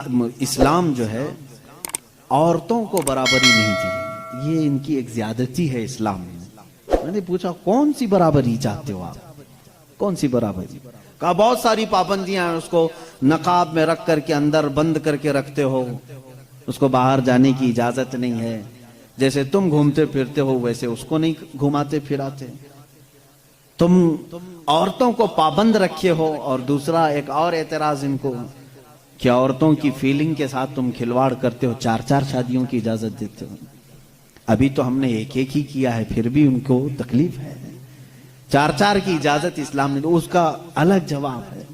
इस्लाम जो है औरतों को बराबरी नहीं दी, ये इनकी एक ज्यादती है इस्लाम में। मैंने पूछा कौन सी बराबरी चाहते हो आप, कौन सी बराबरी? कहा बहुत सारी पाबंदियां हैं, उसको नकाब में रख करके अंदर बंद करके रखते हो, उसको बाहर जाने की इजाजत नहीं है, जैसे तुम घूमते फिरते हो वैसे उसको नहीं घुमाते फिराते, तुम औरतों को पाबंद रखे हो। और दूसरा एक और एतराज इनको कि औरतों की फीलिंग के साथ तुम खिलवाड़ करते हो, 4-4 शादियों की इजाजत देते हो। अभी तो हमने एक ही किया है, फिर भी उनको तकलीफ है। 4-4 की इजाजत इस्लाम ने, तो उसका अलग जवाब है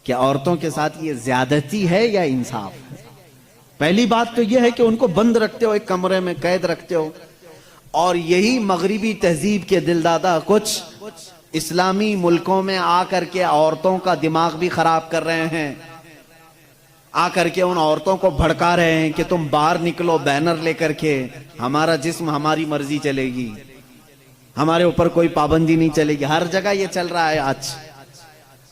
कि औरतों के साथ ये ज्यादती है या इंसाफ है। पहली बात तो यह है कि उनको बंद रखते हो, एक कमरे में कैद रखते हो, और यही मगरिबी तहजीब के दिलदादा कुछ इस्लामी मुल्कों में आकर के औरतों का दिमाग भी खराब कर रहे हैं, आकर के उन औरतों को भड़का रहे हैं कि तुम बाहर निकलो बैनर लेकर के, हमारा जिस्म हमारी मर्जी चलेगी, हमारे ऊपर कोई पाबंदी नहीं चलेगी। हर जगह ये चल रहा है आज,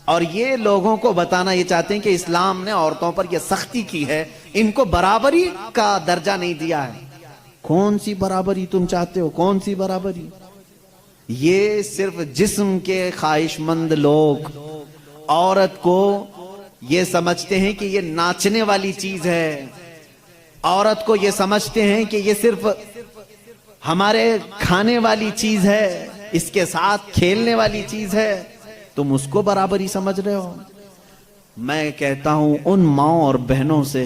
और ये लोगों को बताना ये चाहते हैं कि इस्लाम ने औरतों पर ये सख्ती की है, इनको बराबरी का दर्जा नहीं दिया है। कौन सी बराबरी तुम चाहते हो, कौन सी बराबरी? ये सिर्फ जिस्म के ख्वाहिशमंद लोग औरत को ये समझते हैं कि ये नाचने वाली चीज है, औरत को ये समझते हैं कि ये सिर्फ हमारे खाने वाली चीज है, इसके साथ खेलने वाली चीज है, तुम उसको बराबरी समझ रहे हो। मैं कहता हूं उन माओ और बहनों से,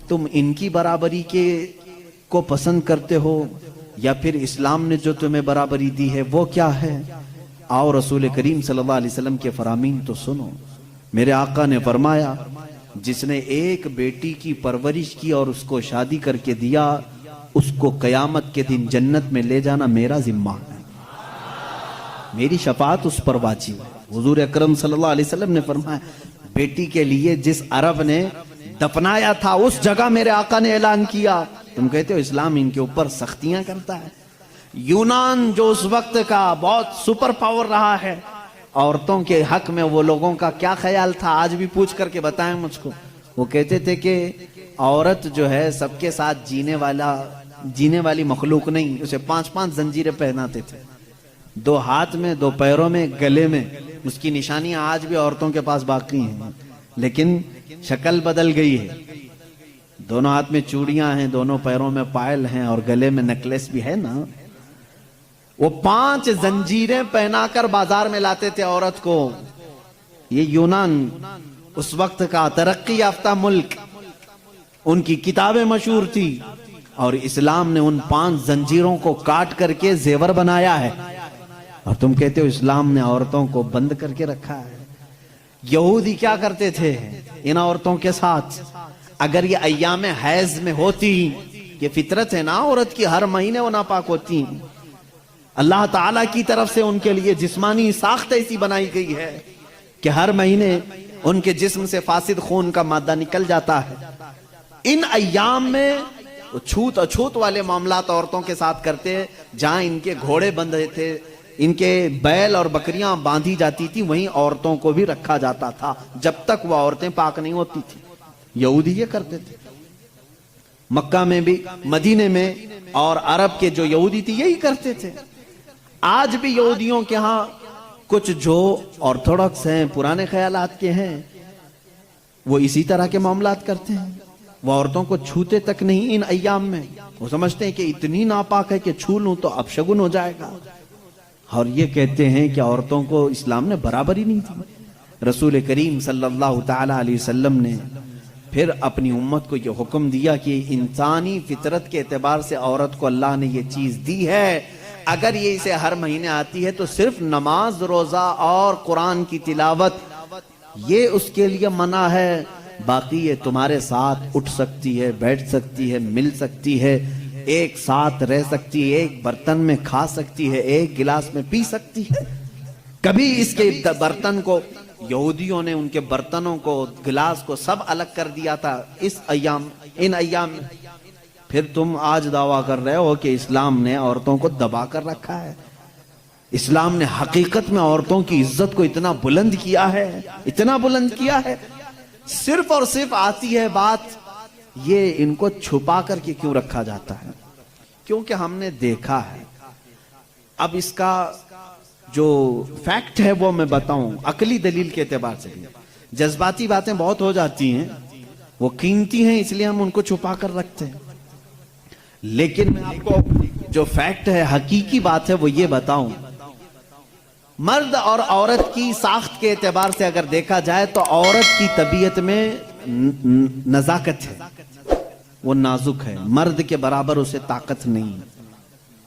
तुम इनकी बराबरी के को पसंद करते हो या फिर इस्लाम ने जो तुम्हें बराबरी दी है वो क्या है? आओ रसूल करीम सल्लल्लाहु अलैहि वसल्लम के फरामीन तो सुनो। मेरे आका ने फरमाया, जिसने एक बेटी की परवरिश की और उसको शादी करके दिया, उसको कयामत के दिन जन्नत में ले जाना मेरा जिम्मा है, मेरी शफाअत उस पर वाजिब है। हुजूर अकरम सल्लल्लाहु अलैहि वसल्लम ने फरमाया, बेटी के लिए जिस अरब ने दफनाया था उस जगह मेरे आका ने ऐलान किया। तुम कहते हो इस्लाम इनके ऊपर सख्तियां करता है। यूनान जो उस वक्त का बहुत सुपर पावर रहा है, औरतों के हक में वो लोगों का क्या ख्याल था, आज भी पूछ करके बताएं मुझको। वो कहते थे कि औरत जो है सबके साथ जीने वाली मखलूक नहीं, उसे 5-5 जंजीरें पहनाते थे, 2 हाथ में, 2 पैरों में, गले में। उसकी निशानियां आज भी औरतों के पास बाकी हैं, लेकिन शक्ल बदल गई है। दोनों हाथ में चूड़ियां हैं, दोनों पैरों में पायल हैं और गले में नेकलेस भी है ना। वो 5 जंजीरें पहनाकर बाजार में लाते थे औरत को। ये यूनान उस वक्त का तरक्की याफ्ता मुल्क, उनकी किताबें मशहूर थी, और इस्लाम ने उन 5 जंजीरों को काट करके जेवर बनाया है, और तुम कहते हो इस्लाम ने औरतों को बंद करके रखा है। यहूदी क्या करते थे इन औरतों के साथ? अगर ये अय्याम हैज में होती, ये फितरत है ना औरत की, हर महीने वो नापाक होती, अल्लाह ताला की तरफ से उनके लिए जिस्मानी साख्त ऐसी बनाई गई है कि हर महीने उनके जिस्म से फासिद खून का मादा निकल जाता है। इन अय्याम में छूत अछूत वाले मामलात औरतों के साथ करते, जहां इनके घोड़े बंधे थे, इनके बैल और बकरियां बांधी जाती थी, वहीं औरतों को भी रखा जाता था जब तक वह औरतें पाक नहीं होती थी। यहूदी ये करते थे, मक्का में भी, मदीने में, और अरब के जो यहूदी थी यही करते थे। आज भी यहूदियों के यहाँ कुछ जो ऑर्थोडॉक्स हैं, पुराने ख्यालात के हैं, वो इसी तरह के मामलात करते हैं। वो औरतों को छूते तक नहीं इन अय्याम में। वो समझते हैं कि इतनी नापाक है कि छू लूं तो अपशगुन हो जाएगा, और ये कहते हैं कि औरतों को इस्लाम ने बराबरी नहीं दी। रसूल करीम सल्लल्लाहु ताला अलैहि वसल्लम ने फिर अपनी उम्मत को यह हुक्म दिया कि इंसानी फितरत के एतबार से औरत को अल्लाह ने ये चीज दी है, अगर ये इसे हर महीने आती है तो सिर्फ नमाज, रोजा और कुरान की तिलावत, ये उसके लिए मना है। बाकी ये तुम्हारे साथ उठ सकती है, बैठ सकती है, मिल सकती है, एक साथ रह सकती है, एक बर्तन में खा सकती है, एक गिलास में पी सकती है। कभी इसके बर्तन को यहूदियों ने, उनके बर्तनों को, गिलास को सब अलग कर दिया था इन अय्याम में। फिर तुम आज दावा कर रहे हो कि इस्लाम ने औरतों को दबा कर रखा है। इस्लाम ने हकीकत में औरतों की इज्जत को इतना बुलंद किया है, इतना बुलंद किया है सिर्फ और सिर्फ आती है बात, ये इनको छुपा करके क्यों रखा जाता है? क्योंकि हमने देखा है। अब इसका जो फैक्ट है वो मैं बताऊं, अकली दलील के एतबार से भी। जज्बाती बातें बहुत हो जाती हैं, वो कीमती हैं, इसलिए हम उनको छुपा कर रखते हैं। लेकिन मैं आपको जो फैक्ट है, हकीकी बात है, वो ये बताऊं, मर्द और औरत की साख्त के एतबार से अगर देखा जाए तो औरत की तबीयत में नजाकत है, वो नाजुक है। मर्द के बराबर उसे ताकत नहीं,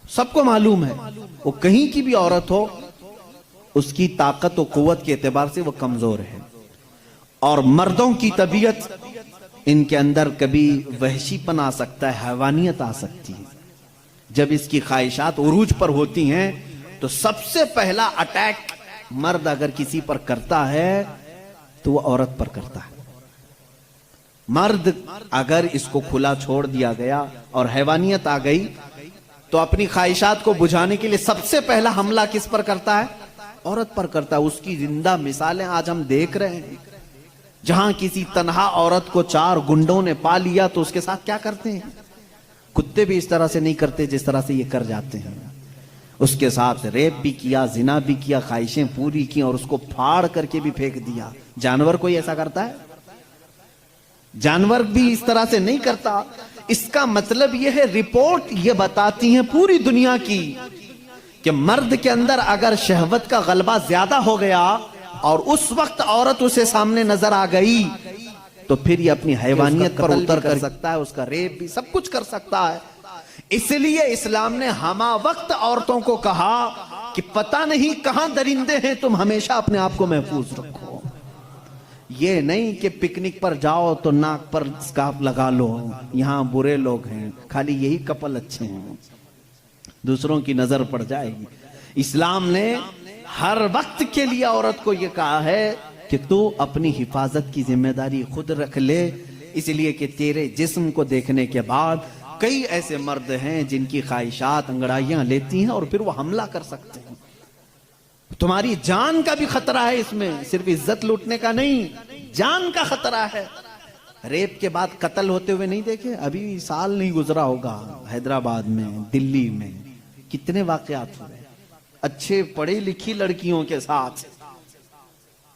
सबको मालूम है। वो कहीं की भी औरत हो, उसकी ताकत और कुव्वत के एतबार से वो कमजोर है। और मर्दों की तबीयत, इनके अंदर कभी वहशीपन आ सकता है, हैवानियत आ सकती है। जब इसकी ख्वाहिशात उरूज पर होती हैं तो सबसे पहला अटैक मर्द अगर किसी पर करता है तो वो औरत पर करता है। मर्द अगर इसको खुला छोड़ दिया गया और हैवानियत आ गई तो अपनी ख्वाहिशात को बुझाने के लिए सबसे पहला हमला किस पर करता है? औरत पर करता है। उसकी जिंदा मिसालें आज हम देख रहे हैं। जहां किसी तन्हा औरत को 4 गुंडों ने पा लिया तो उसके साथ क्या करते हैं? कुत्ते भी इस तरह से नहीं करते जिस तरह से ये कर जाते हैं। उसके साथ रेप भी किया, जिना भी किया, ख्वाहिशें पूरी की और उसको फाड़ करके भी फेंक दिया। जानवर कोई ऐसा करता है? जानवर भी इस तरह से नहीं करता। इसका मतलब यह है, रिपोर्ट ये बताती है पूरी दुनिया की कि मर्द के अंदर अगर शहवत का गलबा ज्यादा हो गया और उस वक्त औरत उसे सामने नजर आ गई तो फिर ये अपनी हैवानियत पर उतर कर सकता है, उसका रेप भी, सब कुछ कर सकता है। इसलिए इस्लाम ने हमा वक्त औरतों को कहा कि पता नहीं कहां दरिंदे हैं, तुम हमेशा अपने आप को महफूज रखो। ये नहीं कि पिकनिक पर जाओ तो नाक पर स्कार्फ लगा लो, यहां बुरे लोग हैं, खाली यही कपल अच्छे हैं, दूसरों की नजर पड़ जाएगी। इस्लाम ने हर वक्त के लिए औरत को यह कहा है कि तू अपनी हिफाजत की जिम्मेदारी खुद रख ले, इसलिए कि तेरे जिस्म को देखने के बाद कई ऐसे मर्द हैं जिनकी ख्वाहिशात अंगड़ाइयां लेती हैं और फिर वो हमला कर सकते हैं। तुम्हारी जान का भी खतरा है इसमें, सिर्फ इज्जत लूटने का नहीं, जान का खतरा है। रेप के बाद कत्ल होते हुए नहीं देखे? अभी साल नहीं गुजरा होगा, हैदराबाद में, दिल्ली में कितने वाकयात हुए अच्छे पढ़ी लिखी लड़कियों के साथ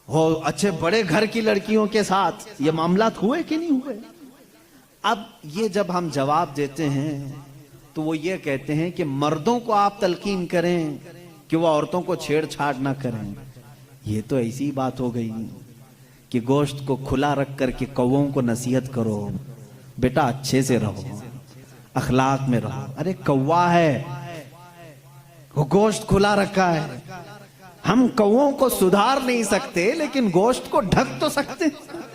हो, अच्छे बड़े घर की लड़कियों के साथ ये मामलात हुए कि नहीं हुए? अब ये जब हम जवाब देते हैं तो वो ये कहते हैं कि मर्दों को आप तलकीन करें कि वो औरतों को छेड़छाड़ ना करें। ये तो ऐसी बात हो गई कि गोश्त को खुला रख करके कौवों को नसीहत करो, बेटा अच्छे से रहो, अखलाक में रहो। अरे कौवा है, वो गोश्त खुला रखा है। हम कौवों को सुधार नहीं सकते लेकिन गोश्त को ढक तो सकते हैं।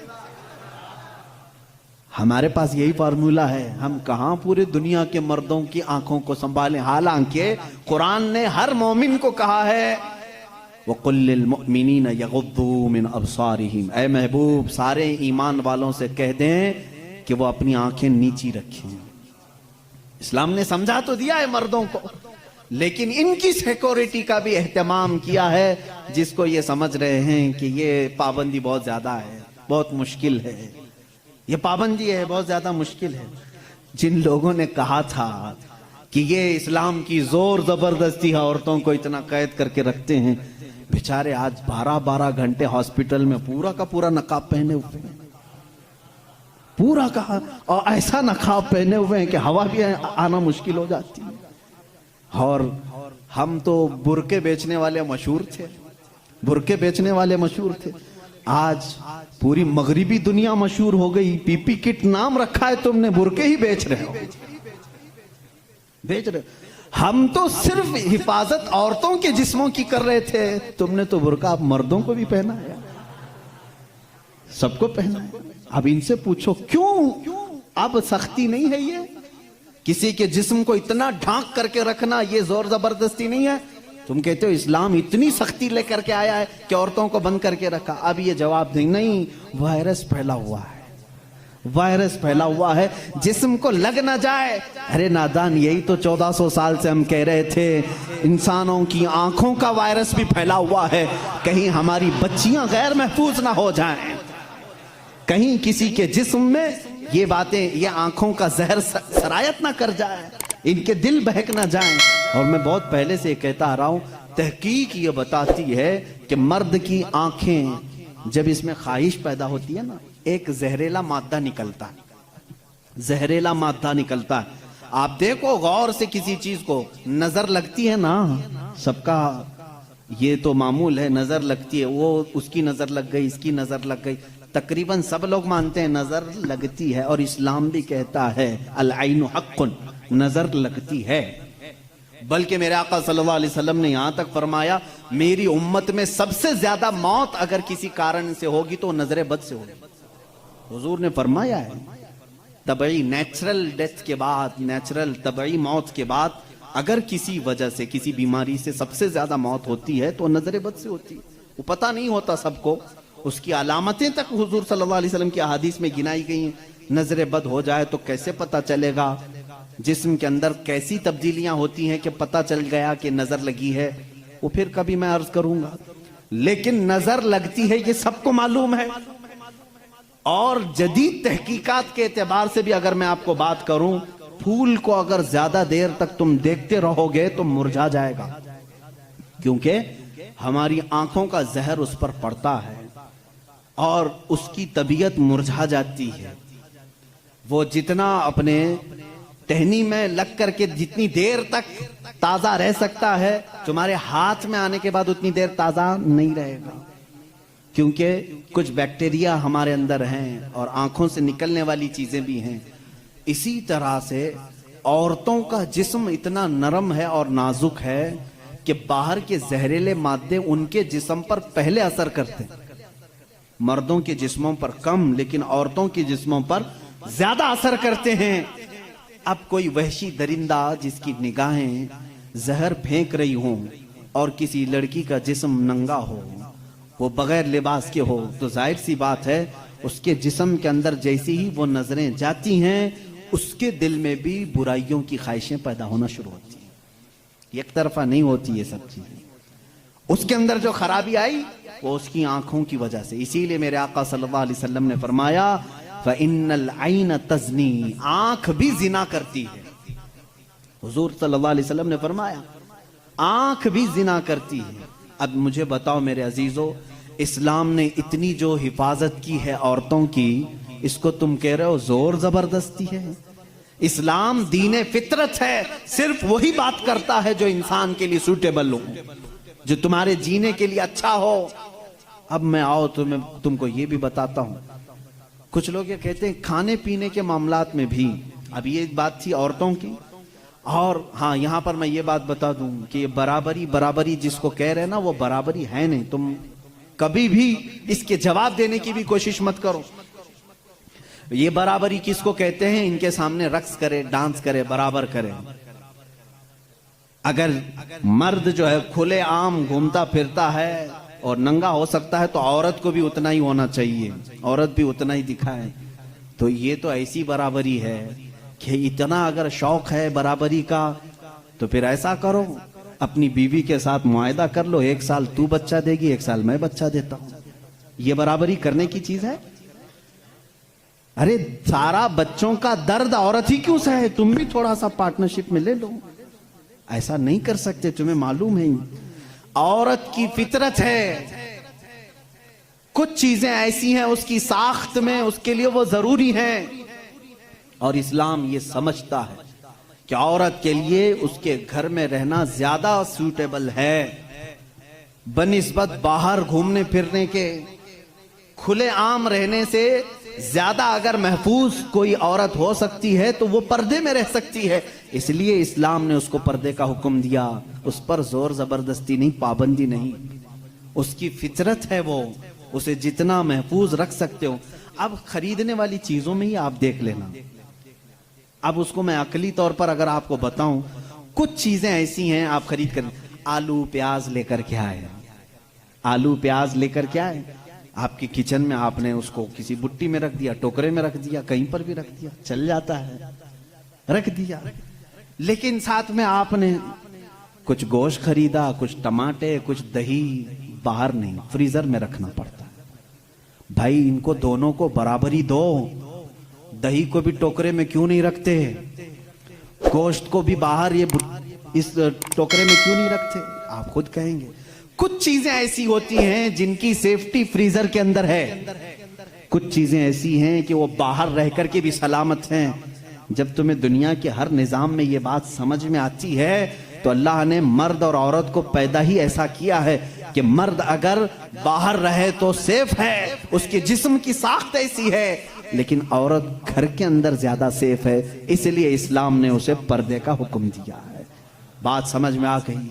हमारे पास यही फार्मूला है। हम कहां पूरे दुनिया के मर्दों की आंखों को संभालें। हालांकि कुरान ने हर मोमिन को कहा है वकुल्लिल मुमिनीन यगुद्दू मिन अबसारिहिम, ऐ महबूब सारे ईमान वालों से कह दें कि वो अपनी आंखें नीची रखें। इस्लाम ने समझा तो दिया है मर्दों को, लेकिन इनकी सिक्योरिटी का भी एहतमाम किया है, जिसको ये समझ रहे हैं कि ये पाबंदी बहुत ज्यादा है, बहुत मुश्किल है, ये पाबंदी है, बहुत ज्यादा मुश्किल है। जिन लोगों ने कहा था कि ये इस्लाम की जोर जबरदस्ती है, औरतों को इतना कैद करके रखते हैं, बेचारे आज 12-12 घंटे हॉस्पिटल में पूरा का पूरा नकाब पहने हुए हैं, पूरा का, और ऐसा नकाब पहने हुए हैं कि हवा भी आना मुश्किल हो जाती है। और हम तो बुरके बेचने वाले मशहूर थे, बुरके बेचने वाले मशहूर थे। आज पूरी मगरिबी दुनिया मशहूर हो गई। पीपी किट नाम रखा है तुमने, बुरके ही बेच रहे हो, बेच रहे हो। हम तो सिर्फ हिफाजत औरतों के जिस्मों की कर रहे थे, तुमने तो बुरका अब मर्दों को भी पहना है, सबको पहना है। अब इनसे पूछो क्यों अब सख्ती नहीं है? ये किसी के जिस्म को इतना ढांक करके रखना ये जोर जबरदस्ती नहीं है? तुम कहते हो इस्लाम इतनी सख्ती लेकर के आया है कि औरतों को बंद करके रखा। अब ये जवाब नहीं, वायरस फैला हुआ है, वायरस फैला हुआ है, जिस्म को लग ना जाए। अरे नादान, यही तो 1400 साल से हम कह रहे थे, इंसानों की आंखों का वायरस भी फैला हुआ है, कहीं हमारी बच्चियां गैर महफूज ना हो जाएं। कहीं किसी के जिस्म में ये बातें, ये आंखों का जहर सरायत ना कर जाए, इनके दिल बहक ना जाएं। और मैं बहुत पहले से कहता आ रहा हूं, तहकीक ये बताती है कि मर्द की आंखें जब इसमें ख्वाहिश पैदा होती है ना, एक जहरीला मादा निकलता है, जहरीला मादा निकलता है। आप देखो गौर से किसी चीज को, नजर लगती है ना, सबका ये तो मामूल है, नजर लगती है, वो उसकी नजर लग गई, इसकी नजर लग गई, तकरीबन सब लोग मानते हैं नजर लगती है। और इस्लाम भी कहता है अल ऐनु हक्कुन, नजर लगती है। बल्कि मेरे आका सल्लल्लाहु अलैहि वसल्लम ने यहां तक फरमाया, मेरी उम्मत में सबसे ज्यादा मौत अगर किसी कारण से होगी तो नजर बद से होगी। हुजूर ने फरमाया है, तबई नेचुरल डेथ के बाद, नेचुरल तबई मौत के बाद अगर किसी वजह से, किसी बीमारी से सबसे ज्यादा मौत होती है तो नजर बद से होती है। वो पता नहीं होता सबको, उसकी अलामतें तक हुजूर सल्लल्लाहु अलैहि वसल्लम की अहादीस में गिनाई गई हैं। नजर बद हो जाए तो कैसे पता चलेगा, जिस्म के अंदर कैसी तब्दीलियां होती हैं कि पता चल गया कि नजर लगी है, वो फिर कभी मैं अर्ज करूंगा। लेकिन नजर लगती है ये सबको मालूम है। और जदीद तहकीकात के एतबार से भी अगर मैं आपको बात करूं, फूल को अगर ज्यादा देर तक तुम देखते रहोगे तो मुरझा जाएगा, क्योंकि हमारी आंखों का जहर उस पर पड़ता है और उसकी तबीयत मुरझा जाती है। वो जितना अपने टहनी में लग करके जितनी देर तक ताजा रह सकता है, तुम्हारे हाथ में आने के बाद उतनी देर ताजा नहीं रहेगा, क्योंकि कुछ बैक्टीरिया हमारे अंदर हैं और आंखों से निकलने वाली चीजें भी हैं। इसी तरह से औरतों का जिस्म इतना नरम है और नाजुक है कि बाहर के जहरीले मादे उनके जिस्म पर पहले असर करते हैं। मर्दों के जिस्मों पर कम, लेकिन औरतों के जिस्मों पर ज्यादा असर करते हैं। अब कोई वहशी दरिंदा जिसकी निगाहें जहर फेंक रही हों और किसी लड़की का जिस्म नंगा हो, वो बगैर लिबास के हो, तो जाहिर सी बात है उसके जिस्म के अंदर जैसी ही वो नजरें जाती हैं, उसके दिल में भी बुराइयों की ख्वाहिशें पैदा होना शुरू होती हैं। एक तरफा नहीं होती ये सब चीजें। उसके अंदर जो खराबी आई वो उसकी आंखों की वजह से। इसीलिए मेरे आका सल्लल्लाहु अलैहि वसल्लम ने फरमाया, फ़इन्नल ऐन तज़नी, आंख भी जिना करती है। हुजूर सल्लल्लाहु अलैहि वसल्लम ने फरमाया आंख भी जिना करती है। अब मुझे बताओ मेरे अजीजों, इस्लाम ने इतनी जो हिफाजत की है औरतों की, इसको तुम कह रहे हो जोर जबरदस्ती है? इस्लाम दीन फितरत है, सिर्फ वही बात करता है जो इंसान के लिए सूटेबल हो, जो तुम्हारे जीने के लिए अच्छा हो। अब मैं आओ तो मैं तुमको ये भी बताता हूं, कुछ लोग ये कहते हैं खाने पीने के मामलात में भी, अब ये बात थी औरतों की। और हाँ, यहां पर मैं ये बात बता दूं कि ये बराबरी बराबरी जिसको कह रहे हैं ना, वो बराबरी है नहीं। तुम कभी भी इसके जवाब देने की भी कोशिश मत करो। ये बराबरी किसको कहते हैं? इनके सामने रक्स करे, डांस करे, बराबर करे। अगर मर्द जो है खुले आम घूमता फिरता है और नंगा हो सकता है, तो औरत को भी उतना ही होना चाहिए, औरत भी उतना ही दिखाए। तो ये तो ऐसी बराबरी है कि इतना अगर शौक है बराबरी का, तो फिर ऐसा करो, अपनी बीवी के साथ मुआयदा कर लो, 1 साल तू बच्चा देगी, 1 साल मैं बच्चा देता हूं। ये बराबरी करने की चीज है? अरे सारा बच्चों का दर्द औरत ही क्यों सहे, तुम भी थोड़ा सा पार्टनरशिप में ले लो। ऐसा नहीं कर सकते, तुम्हें मालूम है औरत की फितरत है, कुछ चीजें ऐसी हैं उसकी साख्त में, उसके लिए वो जरूरी है। और इस्लाम ये समझता है कि औरत के लिए उसके घर में रहना ज्यादा सूटेबल है बनिस्बत बाहर घूमने फिरने के। खुले आम रहने से ज्यादा अगर महफूज कोई औरत हो सकती है तो वो पर्दे में रह सकती है। इसलिए इस्लाम ने उसको पर्दे का हुक्म दिया, उस पर जोर जबरदस्ती नहीं, पाबंदी नहीं। उसकी फितरत है वो, उसे जितना महफूज रख सकते हो। अब खरीदने वाली चीजों में ही आप देख लेना, अब उसको मैं अकली तौर पर अगर आपको बताऊं, कुछ चीजें ऐसी हैं आप खरीद कर, आलू प्याज लेकर के आए, आलू प्याज लेकर के आए, आपके किचन में आपने उसको किसी बुट्टी में रख दिया, टोकरे में रख दिया, कहीं पर भी रख दिया, चल जाता है, रख दिया। लेकिन साथ में आपने कुछ गोश्त खरीदा, कुछ टमाटे, कुछ दही, बाहर नहीं, फ्रीजर में रखना पड़ता है। भाई इनको दोनों को बराबरी दो। दही को भी टोकरे में क्यों नहीं रखते, गोश्त को भी बाहर ये इस टोकरे में क्यों नहीं रखते? आप खुद कहेंगे। कुछ चीजें ऐसी होती हैं जिनकी सेफ्टी फ्रीजर के अंदर है, कुछ चीजें ऐसी हैं कि वो बाहर रह करके भी सलामत हैं। जब तुम्हें दुनिया के हर निजाम में ये बात समझ में आती है तो अल्लाह ने मर्द और औरत को पैदा ही ऐसा किया है कि मर्द अगर बाहर रहे तो सेफ है, उसके जिस्म की साख्त ऐसी है, लेकिन औरत घर के अंदर ज्यादा सेफ है। इसलिए इस्लाम ने उसे पर्दे का हुक्म दिया है। बात समझ में आ गई?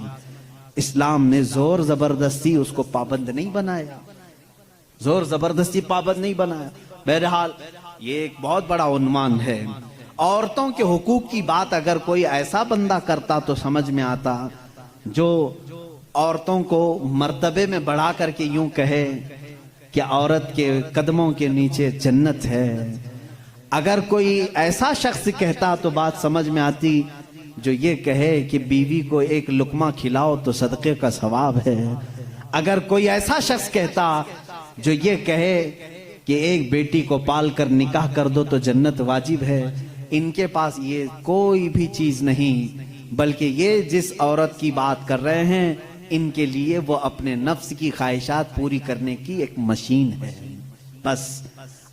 इस्लाम ने जोर जबरदस्ती उसको पाबंद नहीं बनाया, जोर जबरदस्ती पाबंद नहीं बनाया। बहरहाल ये एक बहुत बड़ा उन्वान है। औरतों के हुकूक की बात अगर कोई ऐसा बंदा करता तो समझ में आता जो औरतों को मर्तबे में बढ़ा करके यूं कहे कि औरत के कदमों के नीचे जन्नत है। अगर कोई ऐसा शख्स कहता तो बात समझ में आती जो ये कहे कि बीवी को एक लुकमा खिलाओ तो सदक़े का सवाब है। अगर कोई ऐसा शख्स कहता जो ये कहे कि एक बेटी को पाल कर निकाह कर दो तो जन्नत वाजिब है, इनके पास ये कोई भी चीज नहीं, बल्कि ये जिस औरत की बात कर रहे हैं इनके लिए वो अपने नफ्स की ख्वाहिशात पूरी करने की एक मशीन है बस।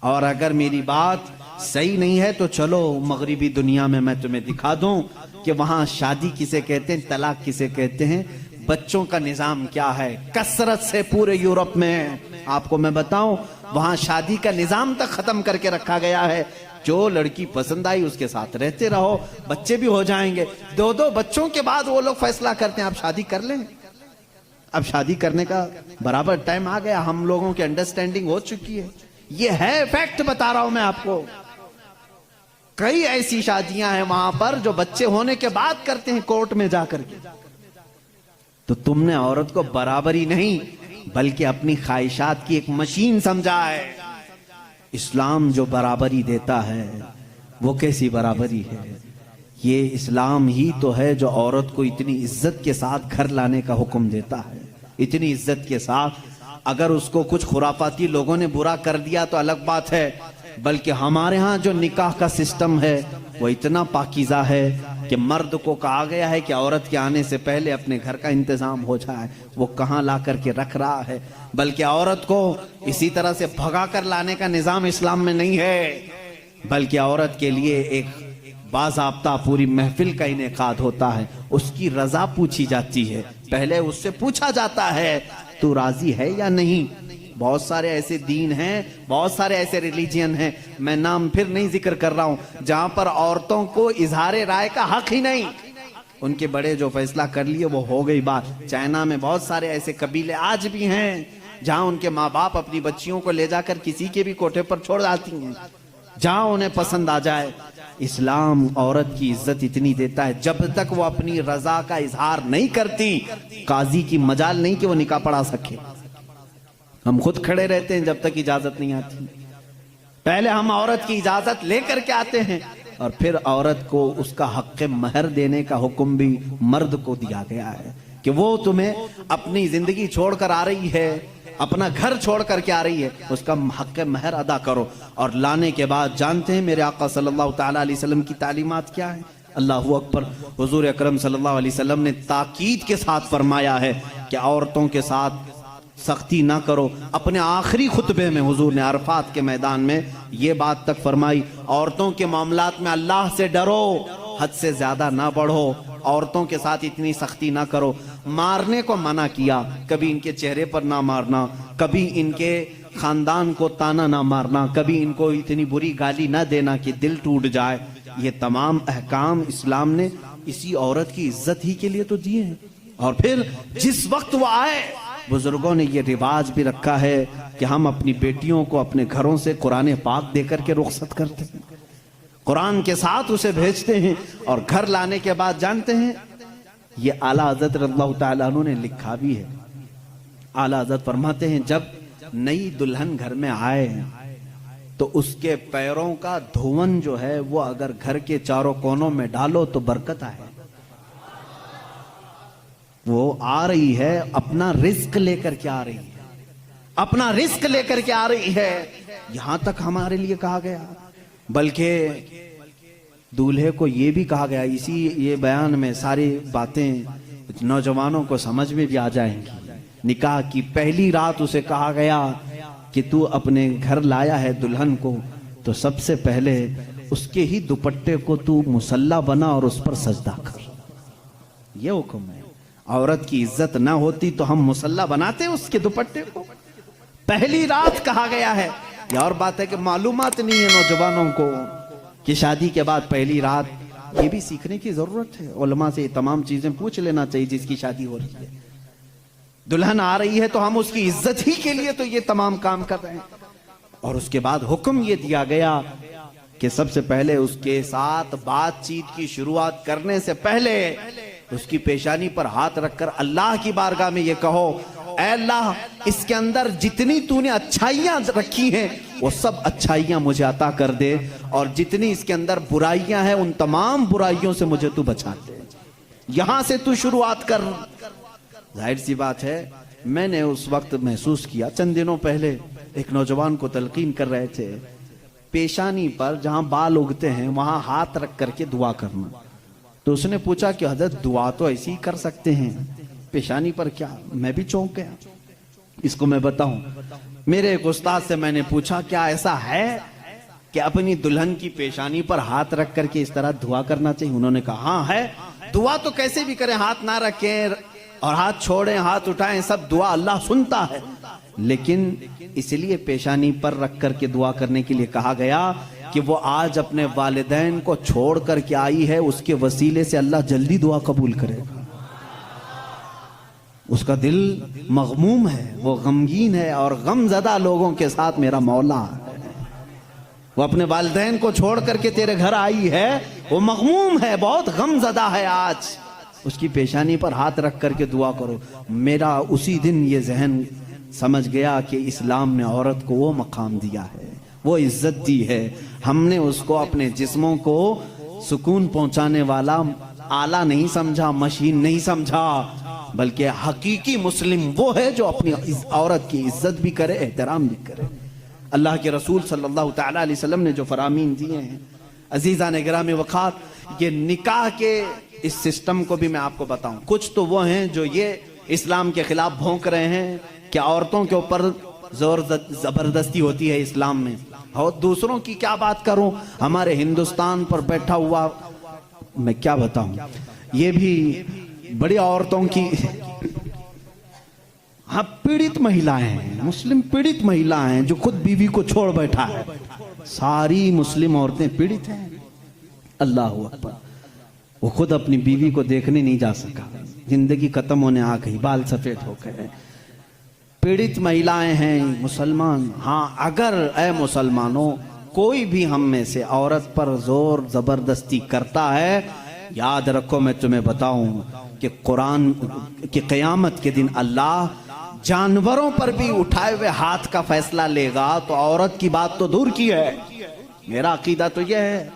और अगर मेरी बात सही नहीं है तो चलो मगरिबी दुनिया में मैं तुम्हें दिखा दूं कि वहां शादी किसे कहते हैं, तलाक किसे कहते हैं, बच्चों का निजाम क्या है। कसरत से पूरे यूरोप में आपको मैं बताऊं, वहां शादी का निजाम तक खत्म करके रखा गया है। जो लड़की पसंद आई उसके साथ रहते रहो, बच्चे भी हो जाएंगे। दो दो बच्चों के बाद वो लोग फैसला करते हैं आप शादी कर लें। अब शादी करने का बराबर टाइम आ गया, हम लोगों की अंडरस्टैंडिंग हो चुकी है। ये है फैक्ट बता रहा हूं मैं आपको। कई ऐसी शादियां हैं वहां पर जो बच्चे होने के बाद करते हैं कोर्ट में जाकर के। तो तुमने औरत को बराबरी नहीं बल्कि अपनी ख्वाहिशात की एक मशीन समझा है। इस्लाम जो बराबरी देता है वो कैसी बराबरी है? ये इस्लाम ही तो है जो औरत को इतनी इज्जत के साथ घर लाने का हुक्म देता है, इतनी इज्जत के साथ। अगर उसको कुछ खुराफाती लोगों ने बुरा कर दिया तो अलग बात है, बल्कि हमारे यहाँ जो निकाह का सिस्टम है वो इतना पाकीज़ा है कि मर्द को कहा गया है कि औरत के आने से पहले अपने घर का इंतजाम हो जाए। वो कहाँ ला करके रख रहा है, बल्कि औरत को इसी तरह से भगा कर लाने का निजाम इस्लाम में नहीं है, बल्कि औरत के लिए एक बाज़ाब्ता पूरी महफिल का इनेकाद होता है। उसकी रजा पूछी जाती है, पहले उससे पूछा जाता है तू राजी है या नहीं। बहुत सारे ऐसे दीन हैं, बहुत सारे ऐसे रिलीजियन हैं, मैं नाम फिर नहीं जिक्र कर रहा हूं, जहां पर औरतों को इजहार राय का हक ही नहीं। उनके बड़े जो फैसला कर लिए वो हो गई बात। चाइना में बहुत सारे ऐसे कबीले आज भी हैं जहां उनके माँ बाप अपनी बच्चियों को ले जाकर किसी के भी कोठे पर छोड़ जाती हैं जहां उन्हें पसंद आ जाए। इस्लाम औरत की इज्जत इतनी देता है, जब तक वो अपनी रजा का इजहार नहीं करती काजी की मजाल नहीं कि वो निकाह पढ़ा सके। हम खुद खड़े रहते हैं जब तक इजाजत नहीं आती। पहले हम औरत की इजाजत लेकर के आते हैं और फिर औरत को उसका हक महर देने का हुक्म भी मर्द को दिया गया है कि वो तुम्हें अपनी जिंदगी छोड़कर आ रही है, अपना घर छोड़ करके आ रही है, उसका हक महर अदा करो। और लाने के बाद जानते हैं मेरे आका सल्लल्लाहु ताला अलैहि वसल्लम की तालीमात क्या है? अल्लाहु अकबर। हुजूर अकरम सल्लल्लाहु अलैहि वसल्लम ने ताकीद के साथ फरमाया है कि औरतों के साथ सख्ती ना करो। अपने आखिरी खुतबे में हुजूर ने अरफात के मैदान में ये बात तक फरमाई, औरतों के मामलात में अल्लाह से डरो, हद से ज्यादा ना बढ़ो, औरतों के साथ इतनी सख्ती ना करो। मारने को मना किया, कभी इनके चेहरे पर ना मारना, कभी इनके खानदान को ताना ना मारना, कभी इनको इतनी बुरी गाली ना देना कि दिल टूट जाए। ये तमाम अहकाम इस्लाम ने इसी औरत की इज्जत ही के लिए तो दिए हैं। और फिर जिस वक्त वो आए, बुजुर्गों ने ये रिवाज भी रखा है कि हम अपनी बेटियों को अपने घरों से कुरान पाक देकर के रुखसत करते हैं, कुरान के साथ उसे भेजते हैं। और घर लाने के बाद जानते हैं ये आला हज़रत रज़ियल्लाहु ताला अन्हु ने लिखा भी है। आला हज़रत फरमाते हैं जब नई दुल्हन घर में आए तो उसके पैरों का धुवन जो है वो अगर घर के चारों कोनों में डालो तो बरकत आए। वो आ रही है अपना रिस्क लेकर के आ रही है, अपना रिस्क लेकर के आ रही है, यहां तक हमारे लिए कहा गया। बल्कि दूल्हे को यह भी कहा गया, इसी ये बयान में सारी बातें नौजवानों को समझ में भी आ जाएंगी। निकाह की पहली रात उसे कहा गया कि तू अपने घर लाया है दुल्हन को, तो सबसे पहले उसके ही दुपट्टे को तू मुसल्ला बना और उस पर सजदा कर। ये हुक्म है। औरत की इज्जत ना होती तो हम मुसल्ला बनाते उसके दुपट्टे को। पहली रात कहा गया है। ये और बात है कि मालूमात नहीं है नौजवानों को कि शादी के बाद पहली रात, ये भी सीखने की जरूरत है। उलमा से ये तमाम चीजें पूछ लेना चाहिए जिसकी शादी हो रही है। दुल्हन आ रही है तो हम उसकी इज्जत ही के लिए तो ये तमाम काम कर रहे हैं। और उसके बाद हुक्म ये दिया गया कि सबसे पहले उसके साथ बातचीत की शुरुआत करने से पहले उसकी पेशानी पर हाथ रखकर अल्लाह की बारगाह में ये कहो, ऐ अल्लाह, इसके अंदर जितनी तूने अच्छाइयां रखी हैं वो सब अच्छाइयां मुझे अता कर दे, और जितनी इसके अंदर बुराइयां हैं उन तमाम बुराइयों से मुझे तू बचा दे। यहां से तू शुरुआत कर। जाहिर सी बात है, मैंने उस वक्त महसूस किया, चंद दिनों पहले एक नौजवान को तलकीन कर रहे थे, पेशानी पर जहां बाल उगते हैं वहां हाथ रख करके दुआ करना। तो उसने पूछा कि हजरत दुआ तो ऐसी ही कर सकते हैं, पेशानी पर क्या? मैं भी चौंक गया। इसको मैं बताऊं, मेरे एक उस्ताद से मैंने पूछा क्या ऐसा है कि अपनी दुल्हन की पेशानी पर हाथ रख करके इस तरह दुआ करना चाहिए? उन्होंने कहा हाँ है। दुआ तो कैसे भी करें, हाथ ना रखें और हाथ छोड़ें, हाथ उठाएं, सब दुआ अल्लाह सुनता है, लेकिन इसलिए पेशानी पर रख करके दुआ करने के लिए कहा गया कि वो आज अपने वालिदैन को छोड़ करके आई है, उसके वसीले से अल्लाह जल्दी दुआ कबूल करेगा। उसका दिल मगमूम है, वो गमगीन है, और गमज़दा लोगों के साथ मेरा मौला है। वो अपने वालिदैन को छोड़ करके तेरे घर आई है, वो मगमूम है, बहुत गमज़दा है। आज उसकी पेशानी पर हाथ रख करके दुआ करो। मेरा उसी दिन ये जहन समझ गया कि इस्लाम ने औरत को वो मकाम दिया है, वो इज्जत दी है। हमने उसको अपने जिस्मों को सुकून पहुंचाने वाला आला नहीं समझा, मशीन नहीं समझा, बल्कि हकीकी मुस्लिम वो है जो अपनी औरत की इज्जत भी करे, एहतराम भी करे। अल्लाह के रसूल सल्लल्लाहु तआला अलैहि वसल्लम ने जो फरामीन दिए हैं, अजीज़ा ने गिरामी वक़ात, ये निकाह के इस सिस्टम को भी मैं आपको बताऊं। कुछ तो वो हैं जो ये इस्लाम के खिलाफ भौंक रहे हैं कि औरतों के ऊपर जोर जबरदस्ती होती है इस्लाम में, और दूसरों की क्या बात करूं, हमारे हिंदुस्तान पर बैठा हुआ मैं क्या बताऊं, ये भी बड़ी औरतों की, हाँ, पीड़ित महिलाएं हैं, मुस्लिम पीड़ित महिलाएं हैं जो खुद बीवी को छोड़ बैठा है। सारी मुस्लिम औरतें पीड़ित हैं। अल्लाह अकबर। वो खुद अपनी बीवी को देखने नहीं जा सका, जिंदगी खत्म होने आ गई, बाल सफेद हो गए। पीड़ित महिलाएं हैं मुसलमान। हाँ, अगर ए मुसलमानों कोई भी हम में से औरत पर जोर जबरदस्ती करता है, याद रखो मैं तुम्हें बताऊं कि कुरान की क़यामत के दिन अल्लाह जानवरों पर भी उठाए हुए हाथ का फैसला लेगा। तो औरत की बात तो दूर की है, मेरा अकीदा तो यह है,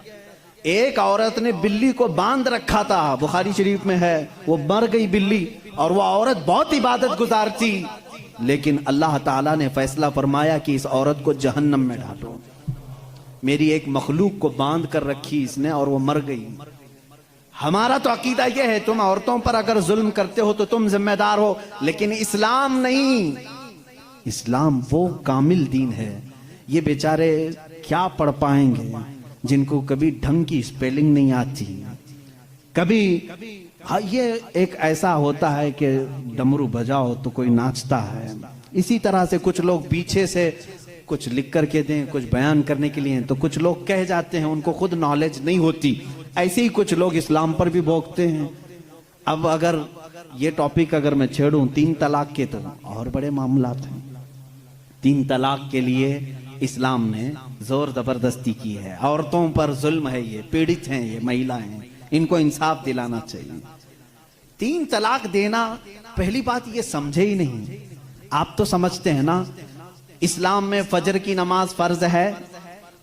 एक औरत ने बिल्ली को बांध रखा था, बुखारी शरीफ में है, वो मर गई बिल्ली, और वो औरत बहुत इबादत गुजार थी, लेकिन अल्लाह ताला ने फैसला फरमाया कि इस औरत को जहन्नम में डालो। मेरी एक मखलूक को बांध कर रखी इसने और वो मर गई। हमारा तो अकीदा यह है, तुम औरतों पर अगर जुल्म करते हो तो तुम जिम्मेदार हो, लेकिन इस्लाम नहीं। इस्लाम वो कामिल दीन है। ये बेचारे क्या पढ़ पाएंगे जिनको कभी ढंग की स्पेलिंग नहीं आती, कभी हाँ, ये एक ऐसा होता है कि डमरू बजाओ तो कोई नाचता है। इसी तरह से कुछ लोग पीछे से कुछ लिख करके दें, कुछ बयान करने के लिए, तो कुछ लोग कह जाते हैं, उनको खुद नॉलेज नहीं होती। ऐसे ही कुछ लोग इस्लाम पर भी भोंकते हैं। अब अगर ये टॉपिक अगर मैं छेड़ूं 3 तलाक के, तो और बड़े मामलात हैं। 3 तलाक के लिए इस्लाम ने जोर जबरदस्ती की है। औरतों पर जुल्म है, ये पीड़ित हैं, ये महिलाएं हैं, इनको इंसाफ दिलाना चाहिए। 3 तलाक देना, पहली बात ये समझे ही नहीं। आप तो समझते हैं ना, इस्लाम में फजर की नमाज फर्ज है,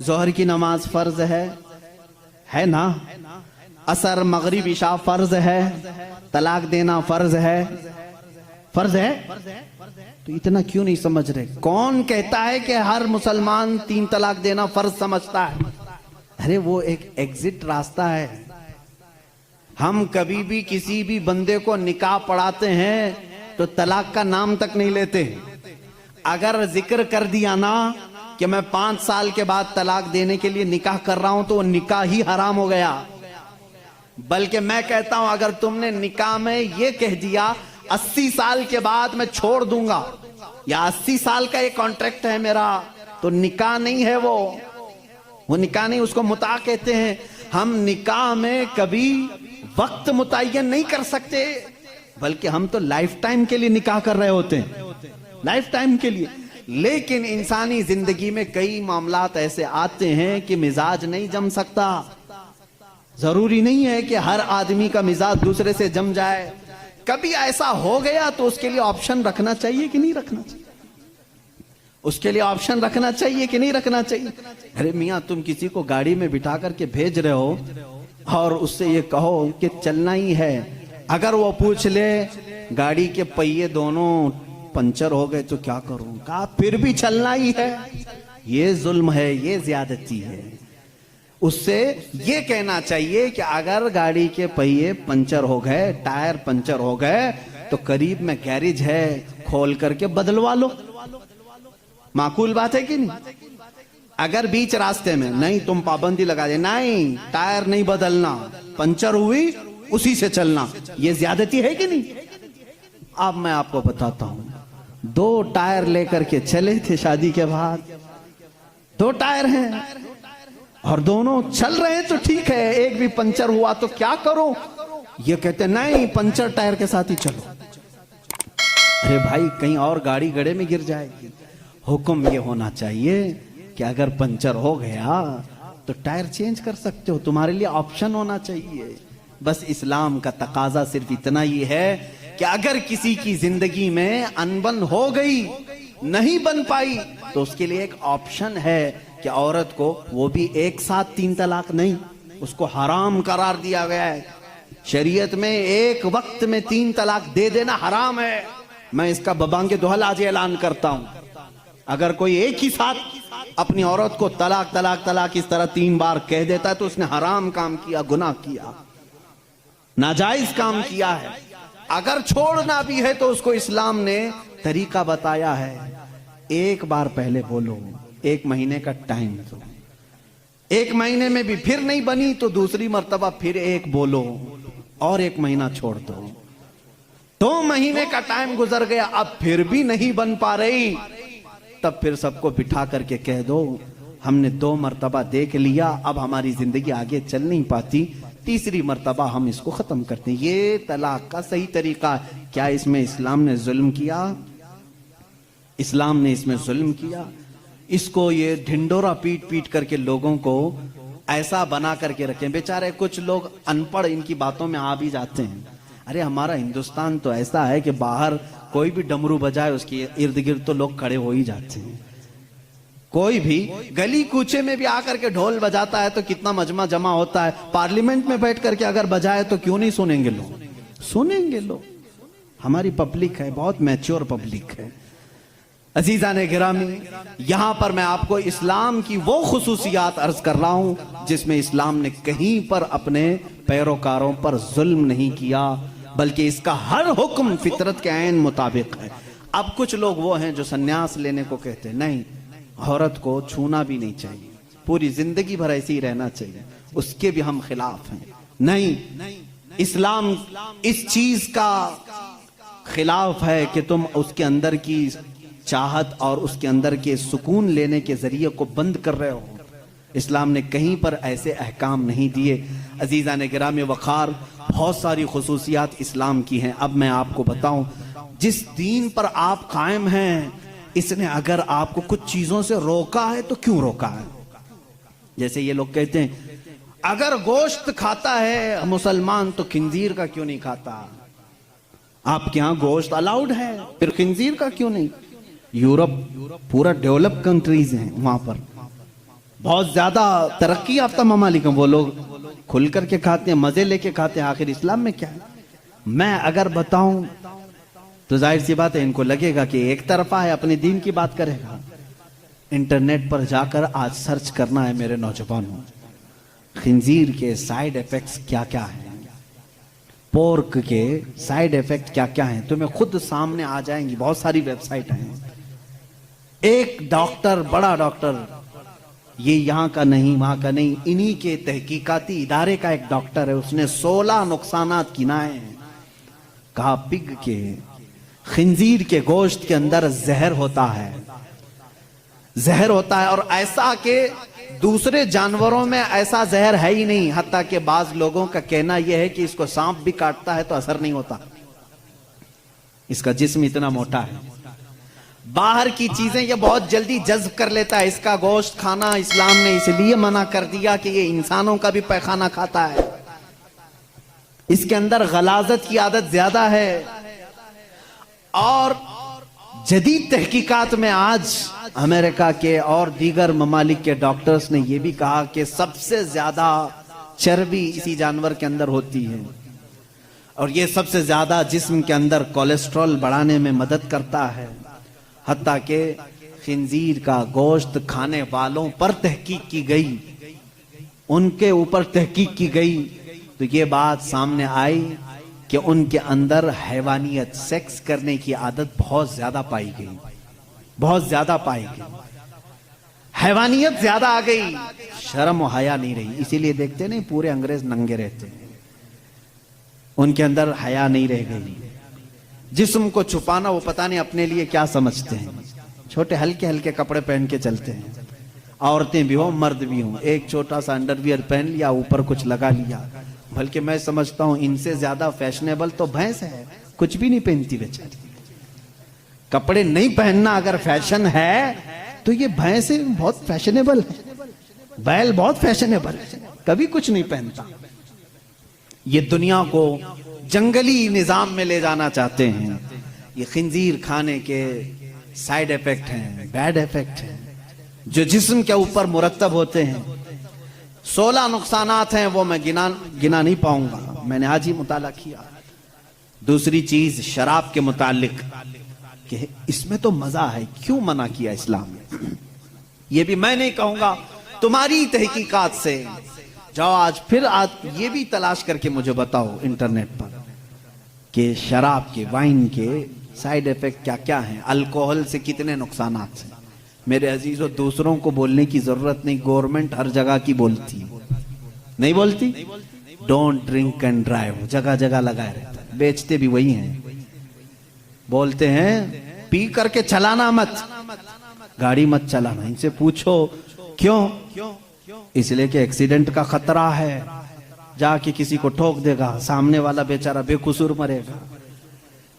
जोहर की नमाज फर्ज है ना, असर मगरिब इशा फर्ज है, तलाक देना फर्ज फर्ज है, तो इतना क्यों नहीं समझ रहे? कौन कहता है कि हर मुसलमान 3 तलाक देना फर्ज समझता है? अरे वो एक एग्जिट रास्ता है। हम कभी भी किसी भी बंदे को निकाह पढ़ाते हैं तो तलाक का नाम तक नहीं लेते। अगर जिक्र कर दिया ना कि मैं 5 साल के बाद तलाक देने के लिए निकाह कर रहा हूं, तो वो निकाह ही हराम हो गया। बल्कि मैं कहता हूं, अगर तुमने निकाह में ये कह दिया 80 साल के बाद मैं छोड़ दूंगा, या 80 साल का एक कॉन्ट्रैक्ट है मेरा, तो निकाह नहीं है वो निकाह नहीं, उसको मुता कहते हैं। हम निकाह में कभी वक्त मुतय्यन नहीं कर सकते, बल्कि हम तो लाइफ टाइम के लिए निकाह कर रहे होते हैं, लाइफ टाइम के लिए। लेकिन इंसानी जिंदगी में कई मामलात ऐसे आते हैं कि मिजाज नहीं जम सकता। जरूरी नहीं है कि हर आदमी का मिजाज दूसरे से जम जाए। कभी ऐसा हो गया तो उसके लिए ऑप्शन रखना चाहिए कि नहीं रखना चाहिए? उसके लिए ऑप्शन रखना चाहिए कि नहीं रखना चाहिए? अरे मियां, तुम किसी को गाड़ी में बिठा करके भेज रहे हो और उससे ये कहो कि चलना ही है, अगर वो पूछ ले गाड़ी के पहिए दोनों पंचर हो गए तो क्या करूं, कहा फिर भी चलना ही है, ये जुल्म है, ये ज्यादती है। उससे ये कहना चाहिए कि अगर गाड़ी के पहिए पंचर हो गए, टायर पंचर हो गए, तो करीब में गैरेज है, खोल करके बदलवा लो। माकूल बात है कि नहीं? अगर बीच रास्ते में नहीं, तुम पाबंदी लगा दे, नहीं टायर नहीं बदलना, पंचर हुई उसी से चलना, ये ज्यादती है कि नहीं? अब मैं आपको बताता हूं, 2 टायर लेकर के चले थे शादी के बाद, 2 टायर हैं और दोनों चल रहे हैं तो ठीक है, एक भी पंचर हुआ तो क्या करो? ये कहते नहीं, पंचर टायर के साथ ही चलो। अरे भाई, कहीं और गाड़ी गड्ढे में गिर जाएगी। हुक्म ये होना चाहिए कि अगर पंचर हो गया तो टायर चेंज कर सकते हो, तुम्हारे लिए ऑप्शन होना चाहिए। बस इस्लाम का तकाजा सिर्फ इतना ही है कि अगर किसी की जिंदगी में अनबन हो गई, नहीं बन पाई, तो उसके लिए एक ऑप्शन है कि औरत को, वो भी एक साथ 3 तलाक नहीं, उसको हराम करार दिया गया है। शरीयत में एक वक्त में 3 तलाक दे देना हराम है। मैं इसका बबांगे दोहल आज ऐलान करता हूं। अगर कोई एक ही साथ अपनी औरत को तलाक तलाक तलाक इस तरह 3 बार कह देता है तो उसने हराम काम किया, गुनाह किया, नाजायज काम किया है। अगर छोड़ना भी है तो उसको इस्लाम ने तरीका बताया है। एक बार पहले बोलो, 1 महीने का टाइम दो, 1 महीने में भी फिर नहीं बनी तो दूसरी मर्तबा फिर एक बोलो और 1 महीना छोड़ दो। 2 महीने का टाइम गुजर गया, अब फिर भी नहीं बन पा रही, तब फिर सबको बिठा करके कह दो हमने 2 मर्तबा देख लिया, अब हमारी जिंदगी आगे चल नहीं पाती, तीसरी मर्तबा हम इसको खत्म करते हैं। ये तलाक का सही तरीका है। क्या इसमें इस्लाम ने जुल्म किया? इस्लाम ने इसमें जुल्म किया? इसको ये ढिंडोरा पीट पीट करके लोगों को ऐसा बना करके रखे। बेचारे कुछ लोग अनपढ़ इनकी बातों में आ भी जाते हैं। अरे हमारा हिंदुस्तान तो ऐसा है कि बाहर कोई भी डमरू बजाए उसके इर्द गिर्द तो लोग खड़े हो ही जाते हैं। कोई भी गली कूचे में भी आकर के ढोल बजाता है तो कितना मजमा जमा होता है। पार्लियामेंट में बैठ करके अगर बजाए तो क्यों नहीं सुनेंगे लोग? सुनेंगे लोग। हमारी पब्लिक है, बहुत मैच्योर पब्लिक है। अजीजा ने गिरामी, यहां पर मैं आपको इस्लाम की वो खुसूसियात अर्ज कर रहा हूं जिसमें इस्लाम ने कहीं पर अपने पैरोकारों पर जुल्म नहीं किया, बल्कि इसका हर हुक्म फितरत के ऐन मुताबिक है। अब कुछ लोग वो हैं जो सन्यास लेने को कहते हैं, नहीं, औरत को छूना भी नहीं चाहिए, पूरी जिंदगी भर ऐसे ही रहना चाहिए, उसके भी हम खिलाफ हैं। नहीं, इस्लाम इस चीज का खिलाफ है कि तुम उसके अंदर की चाहत और उसके अंदर के सुकून लेने के जरिए को बंद कर रहे हो। इस्लाम ने कहीं पर ऐसे अहकाम नहीं दिए। अजीजा ने गिरामी वखार, बहुत सारी खुसूसियात इस्लाम की हैं। अब मैं आपको बताऊं, जिस दीन पर आप कायम हैं, इसने अगर आपको कुछ चीजों से रोका है तो क्यों रोका है? जैसे ये लोग कहते हैं अगर गोश्त खाता है मुसलमान तो खिंजीर का क्यों नहीं खाता? आपके यहां गोश्त अलाउड है, फिर खिंजीर का क्यों नहीं? यूरोप पूरा डेवलप कंट्रीज हैं, वहां पर बहुत ज्यादा तरक्की याफ्ता ममालिक हैं, वो लोग खुल करके खाते हैं, मजे लेके खाते हैं। आखिर इस्लाम में क्या है? मैं अगर बताऊं तो जाहिर सी बात है इनको लगेगा कि एक तरफा है, अपने दीन की बात करेगा। इंटरनेट पर जाकर आज सर्च करना है मेरे नौजवानों, खिंजीर के साइड इफेक्ट्स क्या क्या हैं, पोर्क के साइड इफेक्ट क्या क्या हैं, तुम्हें खुद सामने आ जाएंगी। बहुत सारी वेबसाइट हैं। एक डॉक्टर, बड़ा डॉक्टर, ये यहां का नहीं वहां का नहीं, इन्हीं के तहकीकाती इदारे का एक डॉक्टर है, उसने 16 नुकसानात गिनाए हैं। कहा पिग के, खिंजीर के गोश्त के अंदर जहर होता है, जहर होता है, और ऐसा कि दूसरे जानवरों में ऐसा जहर है ही नहीं। हत्ता कि बाज लोगों का कहना यह है कि इसको सांप भी काटता है तो असर नहीं होता, इसका जिस्म इतना मोटा है। बाहर की चीजें ये बहुत जल्दी जज्ब कर लेता है। इसका गोश्त खाना इस्लाम ने इसलिए मना कर दिया कि ये इंसानों का भी पैखाना खाता है, इसके अंदर गलाजत की आदत ज्यादा है। और जदीद तहकीकात में आज अमेरिका के और दीगर ममालिक के डॉक्टर्स ने यह भी कहा कि सबसे ज्यादा चर्बी इसी जानवर के अंदर होती है, और यह सबसे ज्यादा जिस्म के अंदर कोलेस्ट्रॉल बढ़ाने में मदद करता है। हत्ता के खिंजीर का गोश्त खाने वालों पर तहकीक की गई, उनके ऊपर तहकीक की गई, तो ये बात सामने आई कि उनके अंदर हैवानियत, सेक्स करने की आदत बहुत ज्यादा पाई गई, बहुत ज्यादा पाई गई, हैवानियत ज्यादा आ गई, शर्म और हया नहीं रही। इसीलिए देखते नहीं पूरे अंग्रेज नंगे रहते हैं, उनके अंदर हया नहीं रह गई। जिस्म को छुपाना वो पता नहीं अपने लिए क्या समझते हैं, छोटे हल्के हल्के कपड़े पहन के चलते हैं, औरतें भी हो मर्द भी हो, एक छोटा सा अंडरवियर पहन लिया, ऊपर कुछ लगा लिया। बल्कि मैं समझता हूं इनसे ज्यादा फैशनेबल तो भैंस है, कुछ भी नहीं पहनती बेचारी। कपड़े नहीं पहनना अगर फैशन है तो ये भैंस बहुत फैशनेबल है, बैल बहुत फैशनेबल है, कभी कुछ नहीं पहनता। ये दुनिया को जंगली निजाम में ले जाना चाहते हैं। ये खिंजीर खाने के साइड इफेक्ट हैं, बैड इफेक्ट हैं, जो जिस्म के ऊपर मुरतब होते हैं। 16 नुकसानात हैं, वो मैं गिना नहीं पाऊंगा, मैंने आज ही मुताला किया। दूसरी चीज शराब के मुतालिक कि इसमें तो मजा है, क्यों मना किया इस्लाम ने? ये भी मैं नहीं कहूंगा, तुम्हारी तहकीकात से जाओ आज ये भी तलाश करके मुझे बताओ इंटरनेट पर कि शराब के, वाइन के साइड इफेक्ट क्या क्या हैं, अल्कोहल से कितने नुकसानात हैं। मेरे अजीजों, दूसरों को बोलने की जरूरत नहीं, गवर्नमेंट हर जगह की बोलती, नहीं बोलती? डोंट ड्रिंक एंड ड्राइव जगह जगह लगाए रहता है, बेचते भी वही हैं। बोलते हैं पी करके चलाना मत, गाड़ी मत चलाना। इनसे पूछो क्यों? इसलिए कि एक्सीडेंट का खतरा है, जाके किसी को ठोक देगा, सामने वाला बेचारा बेकसूर मरेगा।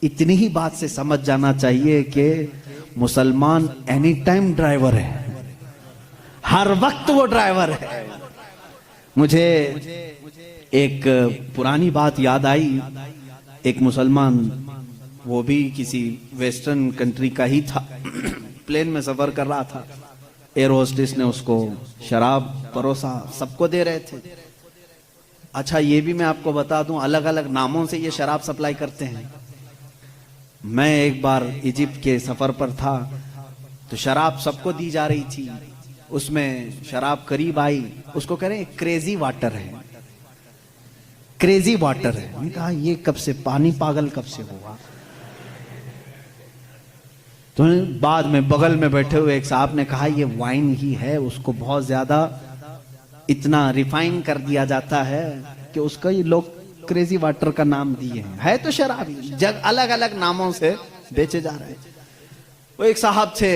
इतनी ही बात से समझ जाना चाहिए कि मुसलमान एनी टाइम ड्राइवर है, हर वक्त वो ड्राइवर है। मुझे एक पुरानी बात याद आई, एक मुसलमान, वो भी किसी वेस्टर्न कंट्री का ही था, प्लेन में सफर कर रहा था, एयर होस्टेस ने उसको शराब परोसा, सबको दे रहे थे। अच्छा ये भी मैं आपको बता दूं, अलग अलग नामों से ये शराब सप्लाई करते हैं। मैं एक बार इजिप्ट के सफर पर था, तो शराब सबको दी जा रही थी, उसमें शराब करीब आई, उसको कह रहे हैं क्रेजी वाटर है, क्रेजी वाटर है। मैंने कहा ये कब से, पानी पागल कब से हुआ? तो बाद में बगल में बैठे हुए एक साहब ने कहा ये वाइन ही है, उसको बहुत ज्यादा इतना रिफाइन कर दिया जाता है कि उसका ये लोग क्रेजी वाटर का नाम दिए हैं। है तो शराब ही, जग अलग अलग नामों से बेचे जा रहे हैं। वो एक साहब थे,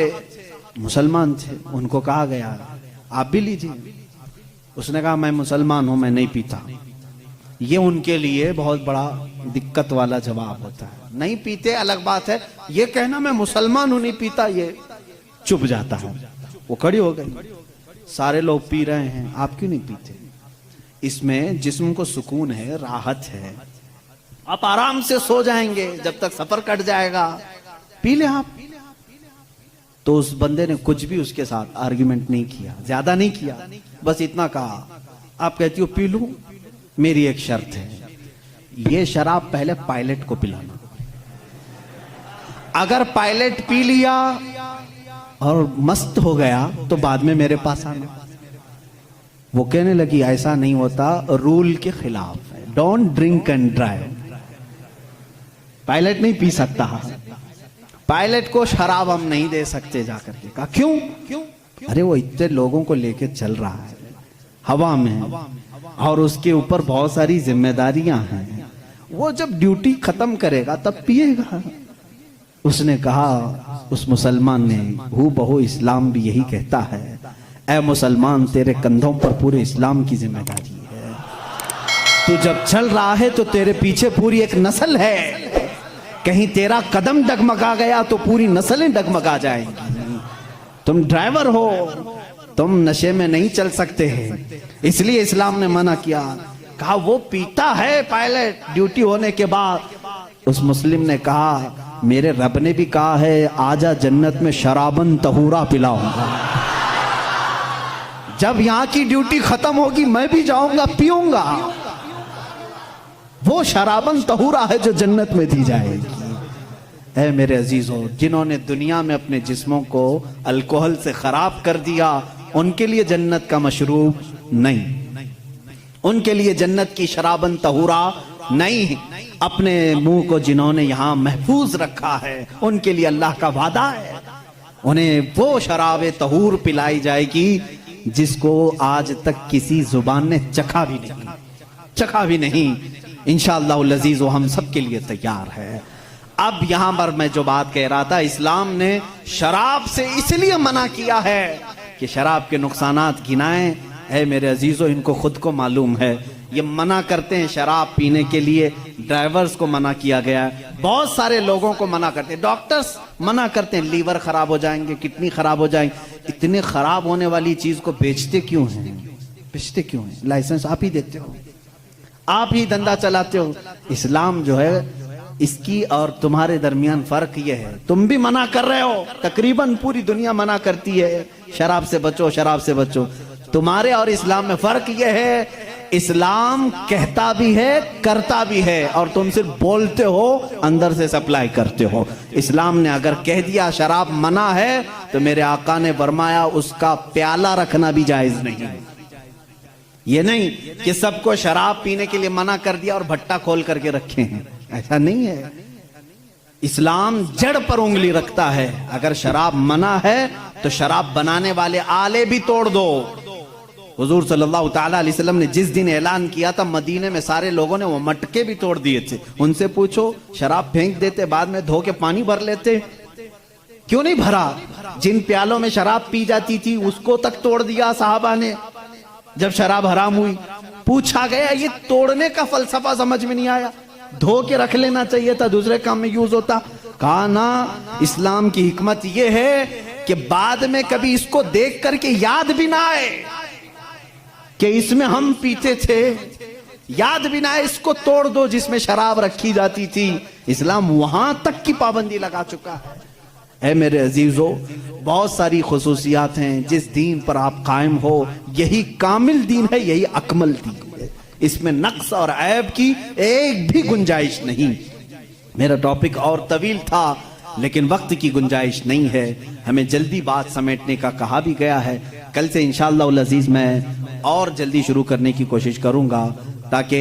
मुसलमान थे, उनको कहा गया आप भी लीजिए। उसने कहा मैं मुसलमान हूं, मैं नहीं पीता। ये उनके लिए बहुत बड़ा दिक्कत वाला जवाब होता है। नहीं पीते अलग बात है, ये कहना मैं मुसलमान हूं नहीं पीता, ये चुप जाता है। वो खड़ी हो गई, सारे लोग पी रहे हैं, आप क्यों नहीं पीते? इसमें जिस्म को सुकून है, राहत है, आप आराम से सो जाएंगे जब तक सफर कट जाएगा, पी ले आप। तो उस बंदे ने कुछ भी उसके साथ आर्ग्यूमेंट नहीं किया, ज्यादा नहीं किया, बस इतना कहा आप कहती हो पी लूं, मेरी एक शर्त है, ये शराब पहले पायलट को पिलाना। अगर पायलट पी लिया और मस्त हो गया तो बाद में मेरे पास आना। वो कहने लगी ऐसा नहीं होता, रूल के खिलाफ है, don't drink and drive. Pilot नहीं पी सकता, पायलट को शराब हम नहीं दे सकते जाकर के। कहा क्यों? अरे वो इतने लोगों को लेके चल रहा है हवा में और उसके ऊपर बहुत सारी जिम्मेदारियां हैं, वो जब ड्यूटी खत्म करेगा तब पिएगा। उसने कहा, उस मुसलमान ने, हू बहु इस्लाम भी यही कहता है, ऐ मुसलमान तेरे कंधों पर पूरे इस्लाम की जिम्मेदारी है। तू जब चल रहा है तो तेरे पीछे पूरी एक नस्ल है, कहीं तेरा कदम डगमगा गया तो पूरी नस्लें डगमगा जाएंगी। तुम ड्राइवर हो, तुम नशे में नहीं चल सकते हैं, इसलिए इस्लाम ने मना किया। कहा वो पीता है पायलट ड्यूटी होने के बाद। उस मुस्लिम ने कहा, मेरे रब ने भी कहा है, आजा जन्नत में शराबन तहूरा पिलाऊंगा। जब यहां की ड्यूटी खत्म होगी मैं भी जाऊंगा, पीऊंगा वो शराबन तहूरा है जो जन्नत में दी जाएगी। ऐ मेरे अजीजों, जिन्होंने दुनिया में अपने जिस्मों को अल्कोहल से खराब कर दिया, उनके लिए जन्नत का मशरूब नहीं, उनके लिए जन्नत की शराबन तहूरा नहीं। अपने मुंह को जिन्होंने यहां महफूज रखा है, उनके लिए अल्लाह का वादा है, उन्हें वो शराब तहूर पिलाई जाएगी जिसको आज तक किसी जुबान ने चखा भी नहीं। इंशाअल्लाह अज़ीज़ हम सब के लिए तैयार है। अब यहां पर मैं जो बात कह रहा था, इस्लाम ने शराब से इसलिए मना किया है कि शराब के नुकसानात गिनाएं। है मेरे अजीजों, इनको खुद को मालूम है, ये मना करते हैं शराब पीने के लिए। ड्राइवर्स को मना किया गया है, बहुत सारे लोगों को मना करते हैं, डॉक्टर्स मना करते हैं, लीवर खराब हो जाएंगे, किडनी खराब हो जाएंगे। इतने खराब होने वाली चीज को बेचते क्यों हैं? लाइसेंस आप ही देते हो, आप ही धंधा चलाते हो। इस्लाम जो है, इसकी और तुम्हारे दरमियान फर्क यह है, तुम भी मना कर रहे हो, तकरीबन पूरी दुनिया मना करती है शराब से बचो। तुम्हारे और इस्लाम में फर्क यह है, इस्लाम कहता भी है करता भी है, और तुम सिर्फ बोलते हो, अंदर से सप्लाई करते हो। इस्लाम ने अगर कह दिया शराब मना है, तो मेरे आका ने फरमाया उसका प्याला रखना भी जायज नहीं। ये नहीं कि सबको शराब पीने के लिए मना कर दिया और भट्टा खोल करके रखे हैं, ऐसा नहीं है। इस्लाम जड़ पर उंगली रखता है। अगर शराब मना है तो शराब बनाने वाले आले भी तोड़ दो। हुजूर सल्लल्लाहु ताला अलैहि वसल्लम ने जिस दिन ऐलान किया था, मदीने में सारे लोगों ने वो मटके भी तोड़ दिए थे। उनसे पूछो, शराब फेंक देते, बाद में धो के पानी भर लेते, क्यों नहीं भरा? जिन प्यालों में शराब पी जाती थी उसको तक तोड़ दिया साहबा ने। जब शराब हराम हुई, पूछा गया, ये तोड़ने का फलसफा समझ में नहीं आया, धो के रख लेना चाहिए था, दूसरे काम में यूज होता। कहा ना, इस्लाम की हिकमत ये है कि बाद में कभी इसको देख करके याद भी ना आए कि इसमें हम पीते थे, याद भी ना आए, इसको तोड़ दो जिसमें शराब रखी जाती थी। इस्लाम वहां तक की पाबंदी लगा चुका है मेरे अजीजों। बहुत सारी खुसूसियात हैं, जिस दीन पर आप कायम हो यही कामिल दीन है, यही अकमल दीन है, इसमें नक्स और ऐब की एक भी गुंजाइश नहीं। मेरा टॉपिक और तवील था, लेकिन वक्त की गुंजाइश नहीं है, हमें जल्दी बात समेटने का कहा भी गया है। कल से इंशाअल्लाह अज़ीज़ मैं और जल्दी शुरू करने की कोशिश करूंगा, ताकि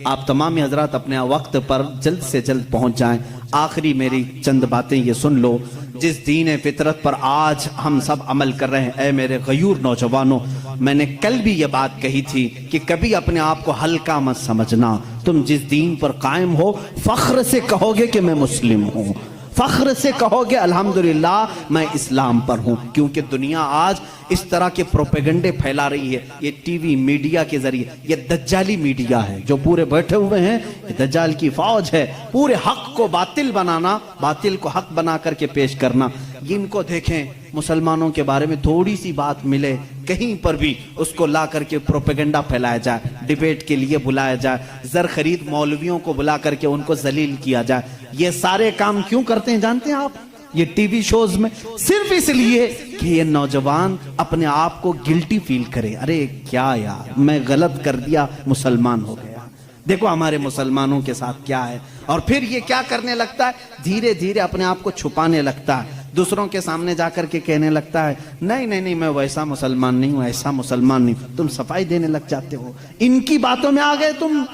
आप तमाम हजरात अपने वक्त पर जल्द से जल्द पहुंच जाएं। आखिरी मेरी चंद बातें ये सुन लो, जिस दीन फितरत पर आज हम सब अमल कर रहे हैं, ऐ मेरे गयूर नौजवानों, मैंने कल भी ये बात कही थी कि कभी अपने आप को हल्का मत समझना। तुम जिस दीन पर कायम हो, फख्र से कहोगे कि मैं मुस्लिम हूं, फख्र से कहोगे अल्हम्दुलिल्लाह मैं इस्लाम पर हूं। क्योंकि दुनिया आज इस तरह के प्रोपेगेंडे फैला रही है, ये टीवी मीडिया के जरिए, ये दज्जाली मीडिया है जो पूरे बैठे हुए हैं, ये दज्जाल की फौज है, पूरे हक को बातिल बनाना, बातिल को हक बना करके पेश करना। इनको देखें, मुसलमानों के बारे में थोड़ी सी बात मिले कहीं पर भी उसको ला करके प्रोपेगेंडा फैलाया जाए, डिबेट के लिए बुलाया जाए, जर खरीद मौलवियों को बुला करके उनको जलील किया जाए। ये सारे काम क्यों करते हैं जानते हैं आप? ये टीवी शोज में सिर्फ इसलिए कि ये नौजवान अपने आप को गिल्टी फील करे, अरे क्या यार मैं गलत कर दिया, मुसलमान हो गया। देखो हमारे मुसलमानों के साथ क्या है, और फिर ये क्या करने लगता है, धीरे धीरे अपने आप को छुपाने लगता है, दूसरों के सामने जाकर के कहने लगता है नहीं नहीं नहीं मैं वैसा मुसलमान नहीं हूं, ऐसा मुसलमान नहीं। तुम सफाई देने लग जाते हो, इनकी बातों में आ गए तुम,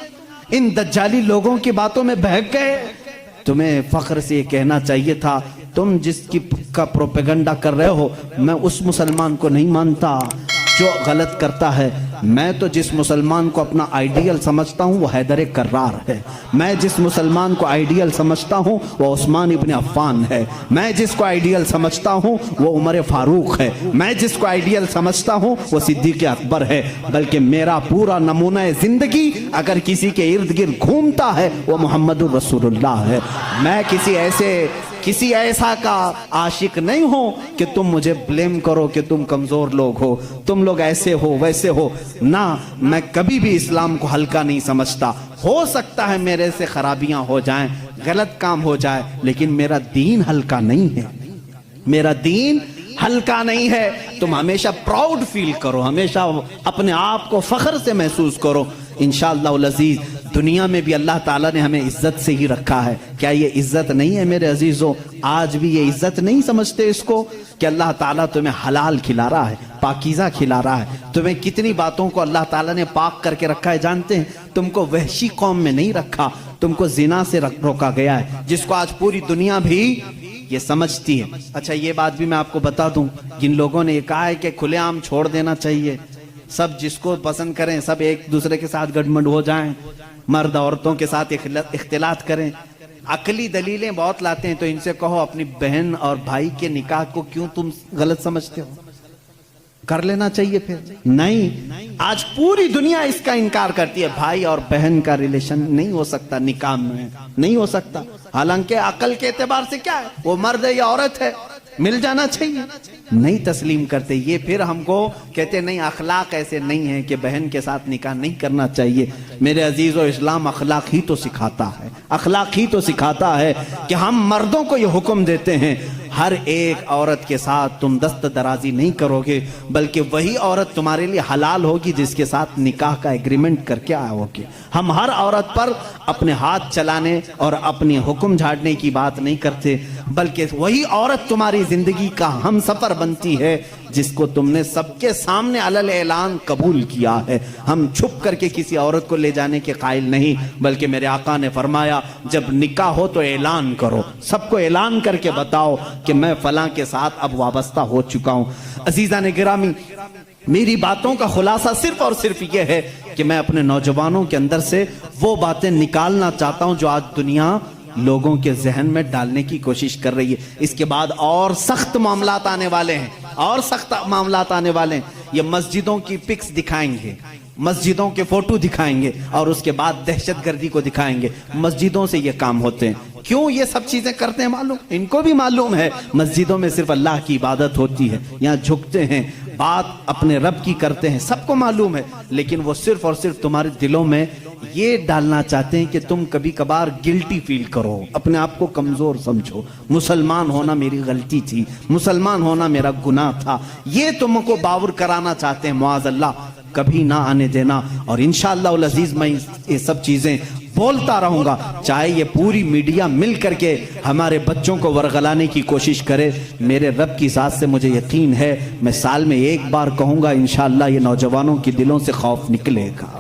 इन दज्जाली लोगों की बातों में बहक गए। तुम्हें फख्र से ये कहना चाहिए था, तुम जिसकी का प्रोपेगेंडा कर रहे हो, मैं उस मुसलमान को नहीं मानता जो गलत करता है। मैं तो जिस मुसलमान को अपना आइडियल समझता हूँ वो हैदर कर्रार है। मैं जिस मुसलमान को आइडियल समझता हूँ वो उस्मान इब्न अफ़्फ़ान है। मैं जिसको आइडियल समझता हूँ वो उमर फारूक है। मैं जिसको आइडियल समझता हूँ वो सिद्दीक़ अकबर है। बल्कि मेरा पूरा नमूना ज़िंदगी अगर किसी के इर्द गिर्द घूमता है वो मोहम्मदुर रसूलुल्लाह है। मैं किसी ऐसा का आशिक नहीं हो कि तुम मुझे ब्लेम करो कि तुम कमजोर लोग हो, तुम लोग ऐसे हो वैसे हो ना। मैं कभी भी इस्लाम को हल्का नहीं समझता। हो सकता है मेरे से खराबियां हो जाएं, गलत काम हो जाए, लेकिन मेरा दीन हल्का नहीं है। मेरा दीन हल्का नहीं है। तुम हमेशा प्राउड फील करो, हमेशा अपने आप को फख्र से महसूस करो। इंशाअल्लाह अज़ीज़ दुनिया में भी अल्लाह ताला ने हमें इज्जत से ही रखा है। क्या ये इज्जत नहीं है मेरे अजीजों? आज भी ये इज्जत नहीं समझते इसको कि अल्लाह ताला तुम्हें हलाल खिला रहा है, पाकीज़ा खिला रहा है। तुम्हें कितनी बातों को अल्लाह ताला ने पाक करके रखा है जानते हैं? तुमको वहशी कौम में नहीं रखा, तुमको जिना से रोका गया है, जिसको आज पूरी दुनिया भी ये समझती है। अच्छा ये बात भी मैं आपको बता दूं, जिन लोगों ने कहा है कि खुलेआम छोड़ देना चाहिए, सब जिसको पसंद करें, सब एक दूसरे के साथ गठबंध हो जाएं, मर्द औरतों के साथ इख्तिलात करें, अकली दलीलें बहुत लाते हैं, तो इनसे कहो अपनी बहन और भाई के निकाह को क्यों तुम गलत समझते हो? कर लेना चाहिए फिर। नहीं, आज पूरी दुनिया इसका इनकार करती है। भाई और बहन का रिलेशन नहीं हो सकता, निकाह में नहीं हो सकता। हालांकि अकल के एतबार से क्या है, वो मर्द है या औरत है, मिल जाना चाहिए। नहीं तस्लीम करते ये, फिर हमको कहते नहीं अखलाक ऐसे नहीं है कि बहन के साथ निकाह नहीं करना चाहिए। मेरे अजीजों, इस्लाम अखलाक ही तो सिखाता है, अखलाक ही तो सिखाता है कि हम मर्दों को ये हुक्म देते हैं हर एक औरत के साथ तुम दस्त दराजी नहीं करोगे, बल्कि वही औरत तुम्हारे लिए हलाल होगी जिसके साथ निकाह का एग्रीमेंट करके आओगे। हम हर औरत पर अपने हाथ चलाने और अपने हुक्म झाड़ने की बात नहीं करते, बल्कि वही औरत तुम्हारी जिंदगी का हम सफर बनती है जिसको तुमने सबके सामने अलल ऐलान कबूल किया है। हम छुप करके किसी औरत को ले जाने के कायल नहीं, बल्कि मेरे आका ने फरमाया जब निकाह हो तो ऐलान करो, सबको ऐलान करके बताओ कि मैं फलां के साथ अब वाबस्ता हो चुका हूं। अजीजा ने गिरामी, मेरी बातों का खुलासा सिर्फ और सिर्फ यह है कि मैं अपने नौजवानों के अंदर से वो बातें निकालना चाहता हूं जो आज दुनिया लोगों के जहन में डालने की कोशिश कर रही है। इसके बाद और सख्त मामलात आने वाले हैं, और सख्त मामलात आने वाले हैं। ये मस्जिदों की पिक्स दिखाएंगे, मस्जिदों के फोटो दिखाएंगे, और उसके बाद दहशतगर्दी को दिखाएंगे। मस्जिदों से ये काम होते हैं। क्यों ये सब चीजें करते हैं मालूम? इनको भी मालूम है मस्जिदों में सिर्फ अल्लाह की इबादत होती है, यहाँ झुकते हैं, बात अपने रब की करते हैं, सबको मालूम है। लेकिन वो सिर्फ और सिर्फ तुम्हारे दिलों में ये डालना चाहते हैं कि तुम कभी कभार गिल्टी फील करो, अपने आप को कमजोर समझो। मुसलमान होना मेरी गलती थी, मुसलमान होना मेरा गुनाह था, ये तुमको बावर कराना चाहते हैं। मुआज़ अल्लाह, कभी ना आने देना। और इंशाअल्लाह अज़ीज़ मैं ये सब चीजें बोलता रहूंगा, चाहे ये पूरी मीडिया मिल करके हमारे बच्चों को वरगलाने की कोशिश करे। मेरे रब की ज़ात से मुझे यकीन है, मैं साल में एक बार कहूंगा, इंशाअल्लाह ये नौजवानों के दिलों से खौफ निकलेगा,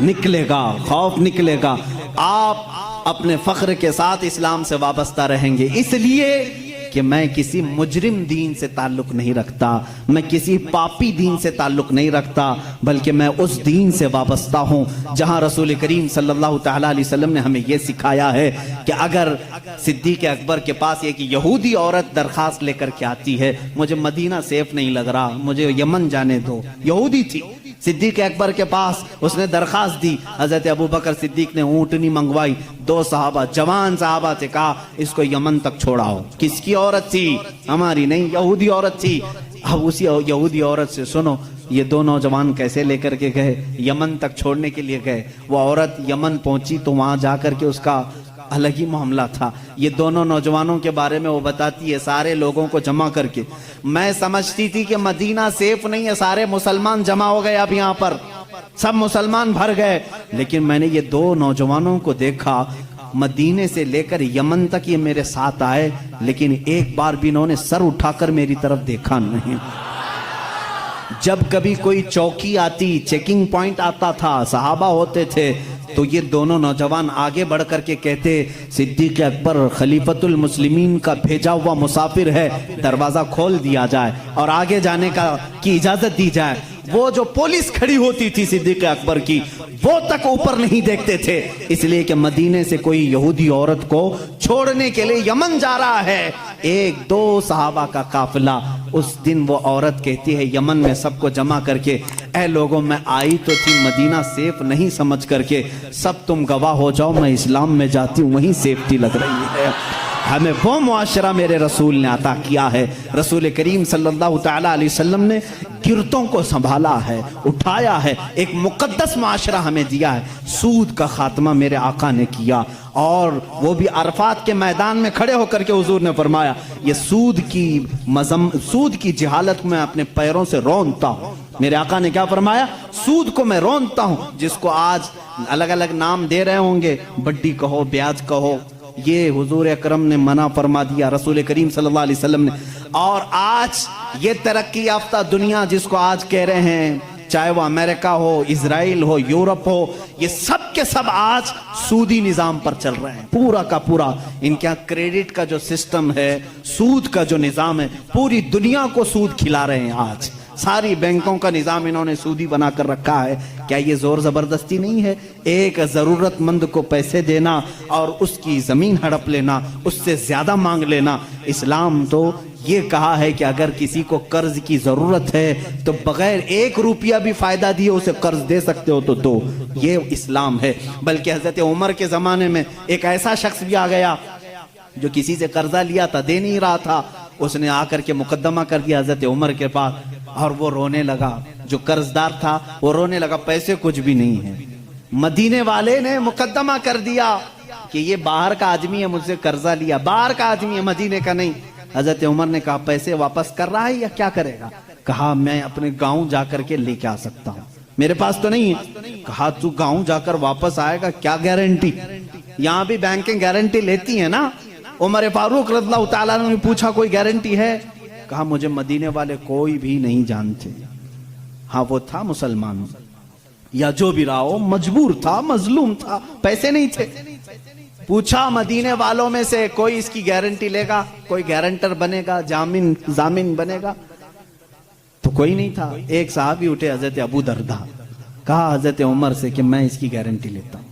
निकलेगा, खौफ निकलेगा। आप अपने फख्र के साथ इस्लाम से वाबस्ता रहेंगे, इसलिए कि मैं किसी मुजरिम दीन से ताल्लुक नहीं रखता, मैं किसी पापी दीन से ताल्लुक नहीं रखता, बल्कि मैं उस दीन से वाबस्ता हूँ जहाँ रसूल करीम सल्लल्लाहु तआला अलैहि वसल्लम ने हमें यह सिखाया है कि अगर सिद्दीक़ अकबर के पास एक यहूदी औरत दरखास्त लेकर के आती है, मुझे मदीना सेफ नहीं लग रहा, मुझे यमन जाने दो, यहूदी थी, सिद्दीक़ अकबर के पास उसने दरखास्त दी। हजरत अबू बकर सिद्दीक ने ऊँटनी मंगवाई, 2 सहाबा, जवान सहाबा से कहा इसको यमन तक छोड़ाओ। किसकी औरत थी? हमारी नहीं, यहूदी औरत थी। अब उसी यहूदी औरत से सुनो, ये 2 नौजवान कैसे लेकर के गए, यमन तक छोड़ने के लिए गए। वो औरत यमन पहुंची तो वहां जाकर के उसका अलग ही मामला था। ये दोनों नौजवानों के बारे में वो बताती है, सारे लोगों को जमा करके, मैं समझती थी कि मदीना सेफ नहीं है, सारे मुसलमान जमा हो गए, अब यहाँ पर सब मुसलमान भर गए, लेकिन मैंने ये 2 नौजवानों को देखा, मदीने से लेकर यमन तक ये मेरे साथ आए, लेकिन एक बार भी इन्होंने सर उठाकर मेरी तरफ देखा नहीं। जब कभी कोई चौकी आती, चेकिंग पॉइंट आता था, सहाबा होते थे, तो ये दोनों नौजवान आगे बढ़ करके कहते, सिद्दीक अकबर खलीफतुल मुस्लिमीन का भेजा हुआ मुसाफिर है, दरवाजा खोल दिया जाए और आगे जाने की इजाजत दी जाए। वो जो पुलिस खड़ी होती थी सिद्दीक अकबर की, वो तक ऊपर नहीं देखते थे, इसलिए कि मदीने से कोई यहूदी औरत को छोड़ने के लिए यमन जा रहा है। एक दो सहाबा का काफिला, उस दिन वो औरत कहती है यमन में सबको जमा करके, ऐ लोगों मैं आई तो थी मदीना सेफ नहीं समझ करके, सब तुम गवाह हो जाओ, मैं इस्लाम में जाती हूँ वहीं सेफ्टी लग रही है। हमें वो मुआशरा मेरे रसूल ने अता किया है। रसूल करीम सल्लल्लाहु तआला अलैहि वसल्लम ने गिरतों को संभाला है, उठाया है, एक मुकद्दस मुआशरा हमें दिया है। सूद का खात्मा मेरे आका ने किया, और वो भी अरफात के मैदान में खड़े होकर के हुजूर ने फरमाया, ये सूद की जहालत में अपने पैरों से रौंदता हूँ। मेरे आका ने क्या फरमाया? सूद को मैं रौंदता हूँ, जिसको आज अलग अलग नाम दे रहे होंगे, बड्डी कहो, ब्याज कहो, ये हुजूर अकरम ने मना फरमा दिया, रसूल करीम सल्लल्लाहु अलैहि वसल्लम ने। और आज ये तरक्की याफ्ता दुनिया जिसको आज कह रहे हैं, चाहे वो अमेरिका हो, इजराइल हो, यूरोप हो, ये सब के सब आज सूदी निजाम पर चल रहे हैं। पूरा का पूरा इनके यहाँ क्रेडिट का जो सिस्टम है, सूद का जो निजाम है, पूरी दुनिया को सूद खिला रहे हैं। आज सारी बैंकों का निजाम इन्होंने सूदी बना कर रखा है। क्या ये जोर जबरदस्ती नहीं है? एक जरूरतमंद को पैसे देना और उसकी जमीन हड़प लेना, उससे ज्यादा मांग लेना। इस्लाम तो ये कहा है कि अगर किसी को कर्ज की जरूरत है तो बगैर 1 रुपया भी फायदा दिए उसे कर्ज दे सकते हो तो दो। ये इस्लाम है। बल्कि हजरत उमर के जमाने में एक ऐसा शख्स भी आ गया जो किसी से कर्जा लिया था, दे नहीं रहा था, उसने आकर के मुकदमा कर दिया हजरत उमर के पास, और वो रोने लगा। जो कर्जदार था वो रोने लगा, पैसे कुछ भी नहीं है। मदीने वाले ने मुकदमा कर दिया कि ये बाहर का आदमी है, मुझसे कर्जा लिया, बाहर का आदमी है, मदीने का नहीं। हजरत उमर ने कहा पैसे वापस कर रहा है या क्या करेगा? कहा मैं अपने गांव जाकर के लेके आ सकता हूँ, मेरे पास तो नहीं है। कहा तू गांव जाकर वापस आएगा, क्या गारंटी? यहाँ भी बैंकें गारंटी लेती है ना। उमर फारूक रज़ियल्लाहु ताला अन्हु ने पूछा कोई गारंटी है? कहा मुझे मदीने वाले कोई भी नहीं जानते। हाँ वो था मुसलमान या जो भी रहा हो, मजबूर था, मजलूम था, पैसे नहीं थे। पूछा मदीने वालों में से कोई इसकी गारंटी लेगा, कोई गारंटर बनेगा, जामिन बनेगा? तो कोई नहीं था। एक साहबी उठे हजरत अबू दरदा, कहा हजरत उमर से कि मैं इसकी गारंटी लेता हूं।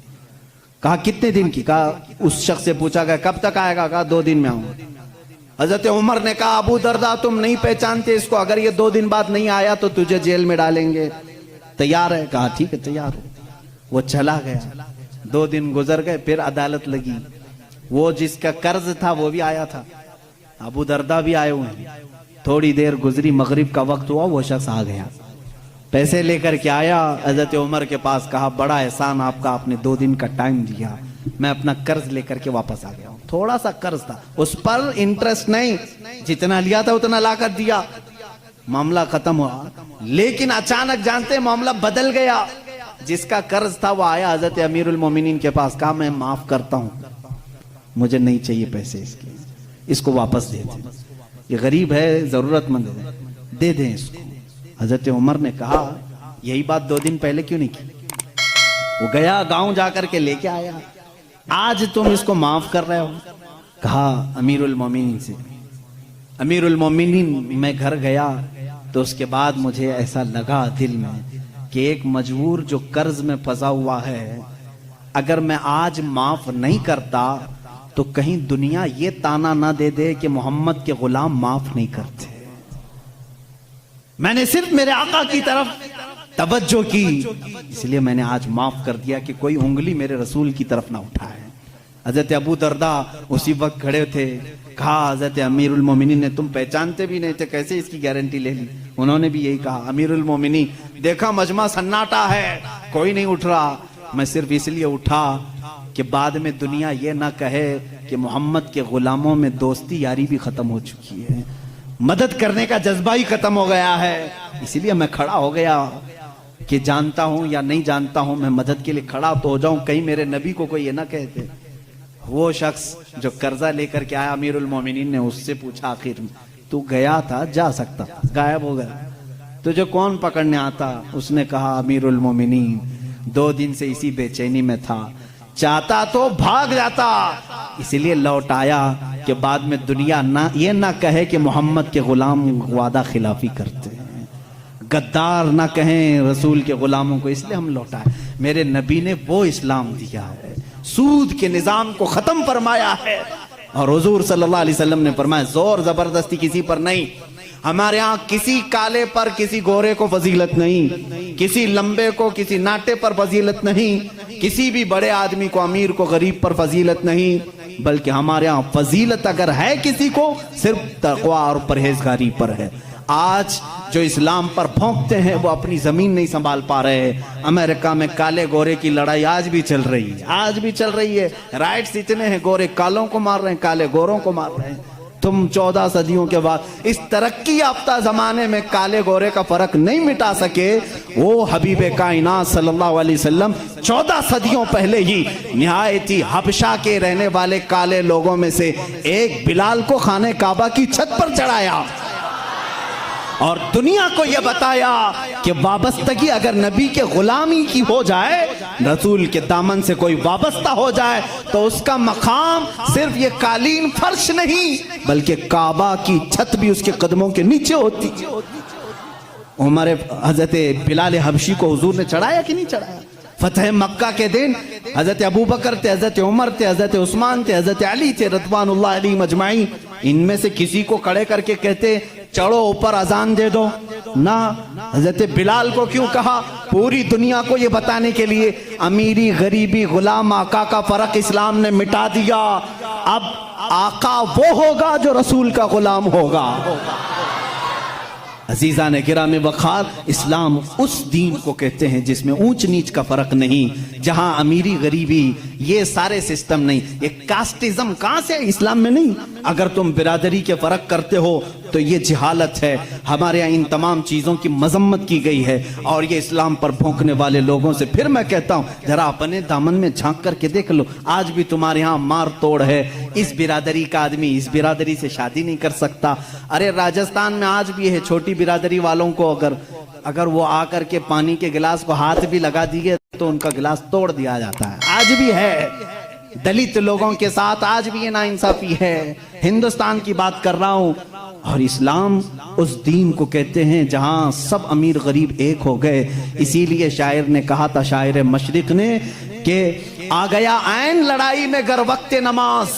कहा कितने दिन की? कहा उस शख्स से पूछा गया कब तक आएगा? कहा 2 दिन में आऊंगा। हजरत उमर ने कहा अबू दरदा तुम नहीं पहचानते इसको, अगर ये 2 दिन बाद नहीं आया तो तुझे जेल में डालेंगे, तैयार है? कहा ठीक है तैयार है। वो चला गया। 2 दिन गुजर गए, फिर अदालत लगी। वो जिसका कर्ज था वो भी आया था, अबू दरदा भी आए हुए हैं। थोड़ी देर गुजरी, मगरिब का वक्त हुआ, वो शख्स आ गया, पैसे लेकर के आया हजरत उमर के पास। कहा बड़ा एहसान आपका, आपने 2 दिन का टाइम दिया, मैं अपना कर्ज लेकर के वापस आ गया हूं। थोड़ा सा कर्ज था, उस पर इंटरेस्ट नहीं, जितना लिया था उतना ला कर दिया, मामला खत्म हुआ। लेकिन अचानक जानते मामला बदल गया। जिसका कर्ज था वो आया हजरत अमीरुल मोमिनीन के पास, कहा मैं माफ करता हूं, मुझे नहीं चाहिए पैसे इसके, इसको वापस दे दें, ये गरीब है, जरूरतमंद है, दे दें इसको। हजरत उमर ने कहा यही बात 2 दिन पहले क्यों नहीं की? वो गया गांव जाकर के लेके आया, आज तुम इसको माफ कर रहे हो? कहा अमीरुल मोमिनीन से। अमीरुल मोमिनीन मैं घर गया तो उसके बाद मुझे ऐसा लगा दिल में कि एक मजबूर जो कर्ज में फंसा हुआ है, अगर मैं आज माफ नहीं करता तो कहीं दुनिया ये ताना ना दे दे कि मोहम्मद के गुलाम माफ नहीं करते। मैंने सिर्फ मेरे आका की तरफ तवज्जो की, इसलिए मैंने आज माफ कर दिया कि कोई उंगली मेरे रसूल की तरफ ना उठाए। हजरत अबू दरदा उसी वक्त खड़े थे। कहा हजरत अमीरुल मोमिनीन ने तुम पहचानते भी नहीं थे, कैसे इसकी गारंटी ले ली? उन्होंने भी यही कहा। अमीरुल मोमिनीन देखा मजमा सन्नाटा है, कोई नहीं उठ रहा, मैं सिर्फ इसलिए उठा कि बाद में दुनिया ये ना कहे कि मोहम्मद के गुलामों में दोस्ती यारी भी खत्म हो चुकी है, मदद करने का जज्बा ही खत्म हो गया है। इसीलिए मैं खड़ा हो गया कि जानता हूं या नहीं जानता हूं, मैं मदद के लिए खड़ा तो हो जाऊं, कहीं मेरे नबी को कोई ये ना कहते वो शख्स जो कर्जा लेकर के आया अमीरुल मोमिनीन ने उससे पूछा, आखिर तू गया था, जा सकता था, गायब हो गया, तुझे कौन पकड़ने आता? उसने कहा, अमीरुल मोमिनीन 2 दिन से इसी बेचैनी में था, चाहता तो भाग जाता, इसलिए लौट आया कि बाद में दुनिया ये ना कहे कि मोहम्मद के गुलाम वादा खिलाफी करते हैं, गद्दार ना कहें रसूल के गुलामों को, इसलिए हम लौटाए। मेरे नबी ने वो इस्लाम दिया है, सूद के निजाम को खत्म फरमाया है। और हुजूर सल्लल्लाहु अलैहि वसल्लम ने फरमाया, जोर जबरदस्ती किसी पर नहीं। हमारे यहाँ किसी काले पर किसी गोरे को फजीलत नहीं, किसी लंबे को किसी नाटे पर फजीलत नहीं, किसी भी बड़े आदमी को अमीर को गरीब पर फजीलत नहीं, बल्कि हमारे यहाँ फजीलत अगर है किसी को सिर्फ तकवा और परहेजगारी पर है। आज जो इस्लाम पर भौंकते हैं वो अपनी जमीन नहीं संभाल पा रहे हैं। अमेरिका में काले गोरे की लड़ाई आज भी चल रही है, आज भी चल रही है। राइट्स इतने हैं, गोरे कालों को मार रहे हैं, काले गोरों को मार रहे हैं। तुम 14 सदियों के बाद इस तरक्की याफ्ता जमाने में काले गोरे का फर्क नहीं मिटा सके, वो हबीबे कायनात सल्लल्लाहु अलैहि वसल्लम 14 सदियों पहले ही निहायती हबशा के रहने वाले काले लोगों में से एक बिलाल को खाने काबा की छत पर चढ़ाया और दुनिया को यह बताया कि वाबस्तगी अगर नबी के गुलामी की हो जाए, रसूल के दामन से कोई वाबस्ता हो जाए, तो उसका मकाम सिर्फ ये कालीन फर्श नहीं बल्कि काबा की छत भी उसके कदमों के नीचे होती। हमारे हजरत बिलाल हबशी को हुजूर ने चढ़ाया कि नहीं चढ़ाया? फतेह मक्का के दिन हजरत अबू बकर थे, हजरत उमर थे, हजरत उस्मान थे, हजरत अली थे रज़वानुल्लाह अलैहिम अजमाइन। इनमें से किसी को खड़े करके कहते चढ़ो ऊपर अजान दे दो ना, हजरत बिलाल को क्यों कहा? पूरी दुनिया को ये बताने के लिए अमीरी गरीबी गुलाम आका का फर्क इस्लाम ने मिटा दिया। अब आका वो होगा जो रसूल का गुलाम होगा। अजीजा ने गिराम वखार, इस्लाम उस दीन को कहते हैं जिसमें ऊंच नीच का फर्क नहीं, जहां अमीरी गरीबी ये सारे सिस्टम नहीं। ये कास्टिज्म कहां से? इस्लाम में नहीं। अगर तुम बिरादरी के फर्क करते हो तो ये जिहालत है। हमारे यहाँ इन तमाम चीजों की मजम्मत की गई है और ये इस्लाम पर भौंकने वाले लोगों से फिर मैं कहता हूं, जरा अपने दामन में झांक करके देख लो। आज भी तुम्हारे यहाँ मार तोड़ है, इस बिरादरी का आदमी इस बिरादरी से शादी नहीं कर सकता। अरे राजस्थान में आज भी है, छोटी बिरादरी वालों को अगर वो आकर के पानी के गिलास को हाथ भी लगा दिए तो उनका गिलास तोड़ दिया जाता है। आज भी है, दलित लोगों के साथ आज भी ये नाइंसाफी है। हिंदुस्तान की बात कर रहा हूं। और इस्लाम उस दीन को कहते हैं जहां सब अमीर गरीब एक हो गए। इसीलिए शायर ने कहा था, शायर मशरिक ने, कि आ गया ऐन लड़ाई में गर वक्त नमाज।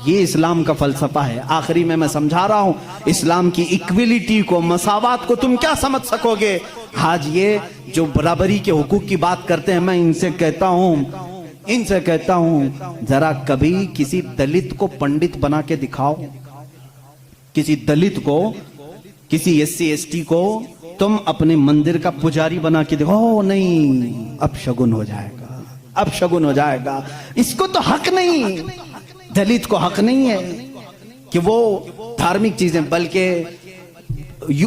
ये इस्लाम का फलसफा है। आखिरी में मैं समझा रहा हूं, इस्लाम की इक्विलिटी को, मसावत को तुम क्या समझ सकोगे? आज ये जो बराबरी के हुकूक की बात करते हैं, मैं इनसे कहता हूं जरा कभी किसी दलित को पंडित बना के दिखाओ, किसी दलित को, किसी SC ST को तुम अपने मंदिर का पुजारी बना के देखो। नहीं, अब शगुन हो जाएगा, अब शगुन हो जाएगा। इसको तो हक नहीं, दलित को हक नहीं है कि वो धार्मिक चीजें, बल्कि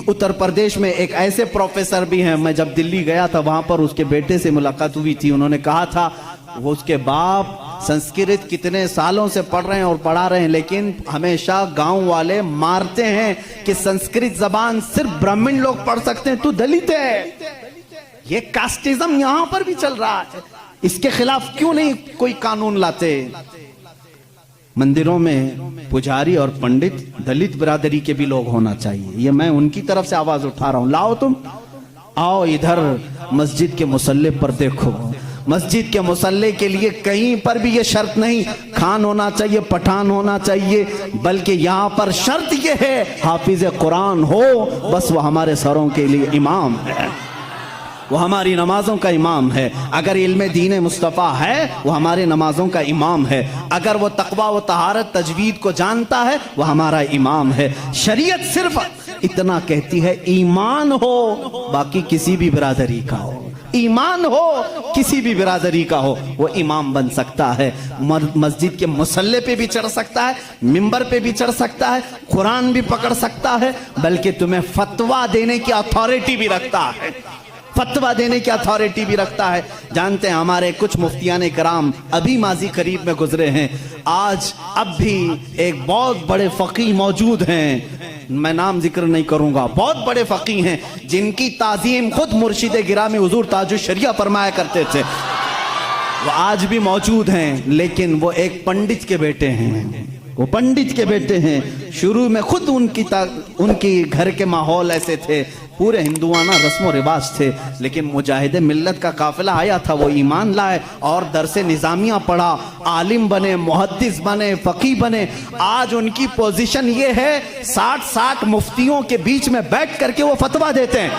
उत्तर प्रदेश में एक ऐसे प्रोफेसर भी हैं, मैं जब दिल्ली गया था वहां पर उसके बेटे से मुलाकात हुई थी। उन्होंने कहा था वो उसके बाप संस्कृत कितने सालों से पढ़ रहे हैं और पढ़ा रहे हैं, लेकिन हमेशा गांव वाले मारते हैं कि संस्कृत जबान सिर्फ ब्राह्मण लोग पढ़ सकते हैं, तू दलित है। ये कास्टिज्म यहां पर भी चल रहा है। इसके खिलाफ क्यों नहीं कोई कानून लाते? मंदिरों में पुजारी और पंडित दलित बिरादरी के भी लोग होना चाहिए। ये मैं उनकी तरफ से आवाज उठा रहा हूं। लाओ, तुम आओ इधर मस्जिद के मुसल्ले पर देखो। मस्जिद के मुसल्ले के लिए कहीं पर भी ये शर्त नहीं खान होना चाहिए, पठान होना चाहिए, बल्कि यहाँ पर शर्त ये है हाफिज कुरान हो, बस वो हमारे सरों के लिए इमाम है, वो हमारी नमाजों का इमाम है। अगर इल्म दीन मुस्तफ़ा है वो हमारे नमाजों का इमाम है। अगर वो तकवा व तहारत तजवीद को जानता है वो हमारा इमाम है। शरीयत सिर्फ इतना कहती है ईमान हो, बाकी किसी भी बिरादरी का हो, ईमान हो किसी भी बिरादरी का हो, वो इमाम बन सकता है। मस्जिद के मुसल्ले पे भी चढ़ सकता है, मिंबर पे भी चढ़ सकता है, कुरान भी पकड़ सकता है, बल्कि तुम्हें फतवा देने की अथॉरिटी भी रखता है। फतवा देने की अथॉरिटी भी रखता है। जानते हैं हमारे कुछ मुफ्तियाने कराम अभी माजी करीब में गुजरे हैं, आज अब भी एक बहुत बड़े फकीह मौजूद हैं, मैं नाम जिक्र नहीं करूंगा, बहुत बड़े फकीह हैं जिनकी ताजीम खुद मुर्शिद गिरामी हुजूर ताजुश शरिया फरमाया करते थे, वो आज भी मौजूद हैं, लेकिन वो एक पंडित के बेटे हैं, वो पंडित के बेटे हैं। शुरू में खुद उनकी घर के माहौल ऐसे थे, पूरे हिंदुआना रस्म रिवाज थे, लेकिन मुजाहिद मिल्लत का काफिला आया था, वो ईमान लाए और दरसे निजामिया पढ़ा, आलिम बने, मुहद्दिस बने, फकीह बने। आज उनकी पोजीशन ये है 60 मुफ्तियों के बीच में बैठ करके वो फतवा देते हैं।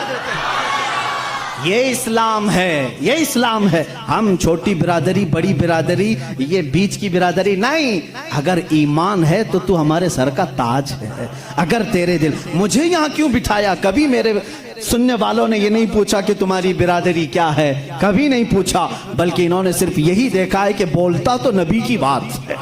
ये इस्लाम है, ये इस्लाम है। हम छोटी बिरादरी, बड़ी बिरादरी, ये बीच की बिरादरी नहीं। अगर ईमान है तो तू हमारे सर का ताज है। अगर तेरे दिल, मुझे यहाँ क्यों बिठाया, कभी मेरे सुनने वालों ने ये नहीं पूछा कि तुम्हारी बिरादरी क्या है, कभी नहीं पूछा, बल्कि इन्होंने सिर्फ यही देखा है कि बोलता तो नबी की बात है,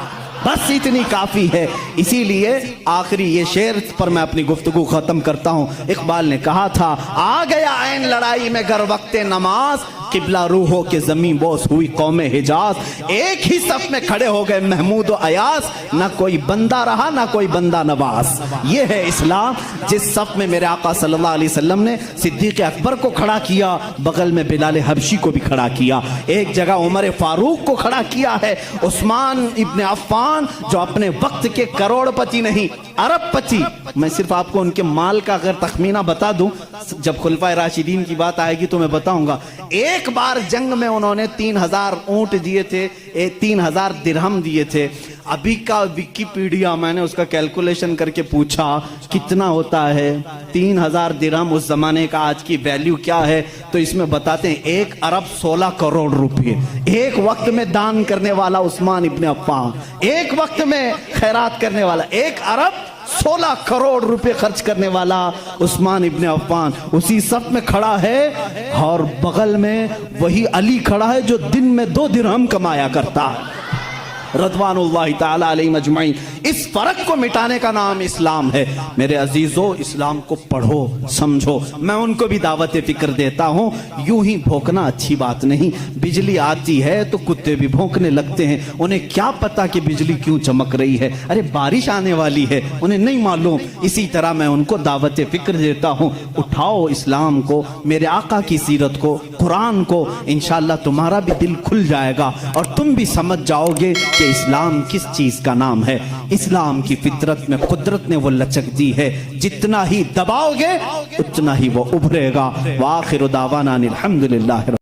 बस इतनी काफी है। इसीलिए आखिरी ये शेर पर मैं अपनी गुफ्तगू खत्म करता हूं। इकबाल ने कहा था, आ गया ऐन लड़ाई में गर वक्ते नमाज, किबला रूहों के जमीन बोस हुई कौमे हिजाज। एक ही सफ में खड़े हो गए महमूद और अयास, ना कोई बंदा रहा ना कोई बंदा नवाज। ये है इस्लाम। जिस सफ में मेरे आका सल्लल्लाहु अलैहि वसल्लम ने सिद्दीक अकबर को खड़ा किया, बगल में बिलाल हबशी को भी खड़ा किया, एक जगह उमर फारूक को खड़ा किया है, उस्मान इब्ने अफ्फान जो अपने वक्त के करोड़पति नहीं अरबपति, मैं सिर्फ आपको उनके माल का अगर तखमीना बता दूं, जब खुलफाए राशिदीन की बात आएगी तो मैं बताऊंगा। एक बार जंग में उन्होंने 3000 ऊंट दिए थे, 3000 दिरहम दिए थे। अभी का विकिपीडिया मैंने उसका कैलकुलेशन करके पूछा कितना होता है 3000 दिरहम उस जमाने का, आज की वैल्यू क्या है, तो इसमें बताते हैं 1 अरब 16 करोड़ रुपए। एक वक्त में दान करने वाला उस्मान इब्ने अफ्फान, एक वक्त में खैरात करने वाला, 1 अरब 16 करोड़ रुपए खर्च करने वाला उस्मान इब्ने अफ्फान उसी सफ में खड़ा है, और बगल में वही अली खड़ा है जो दिन में 2 दिरहम कमाया करता है, रज़वानुल्लाहि ताला अलैहिम अजमईन। इस फर्क को मिटाने का नाम इस्लाम है। मेरे अजीजों, इस्लाम को पढ़ो, समझो। मैं उनको भी दावत फिक्र देता हूँ, यूं ही भौंकना अच्छी बात नहीं। बिजली आती है तो कुत्ते भी भौंकने लगते हैं, उन्हें क्या पता कि बिजली क्यों चमक रही है, अरे बारिश आने वाली है, उन्हें नहीं मालूम। इसी तरह मैं उनको दावत फिक्र देता हूँ, उठाओ इस्लाम को, मेरे आका की सीरत को, कुरान को, इंशाअल्लाह तुम्हारा भी दिल खुल जाएगा और तुम भी समझ जाओगे कि इस्लाम किस चीज का नाम है। इस्लाम की फितरत में कुदरत ने वो लचक दी है, जितना ही दबाओगे उतना ही वो उभरेगा। वाखिर दावाना अनिल हम्दुलिल्लाह।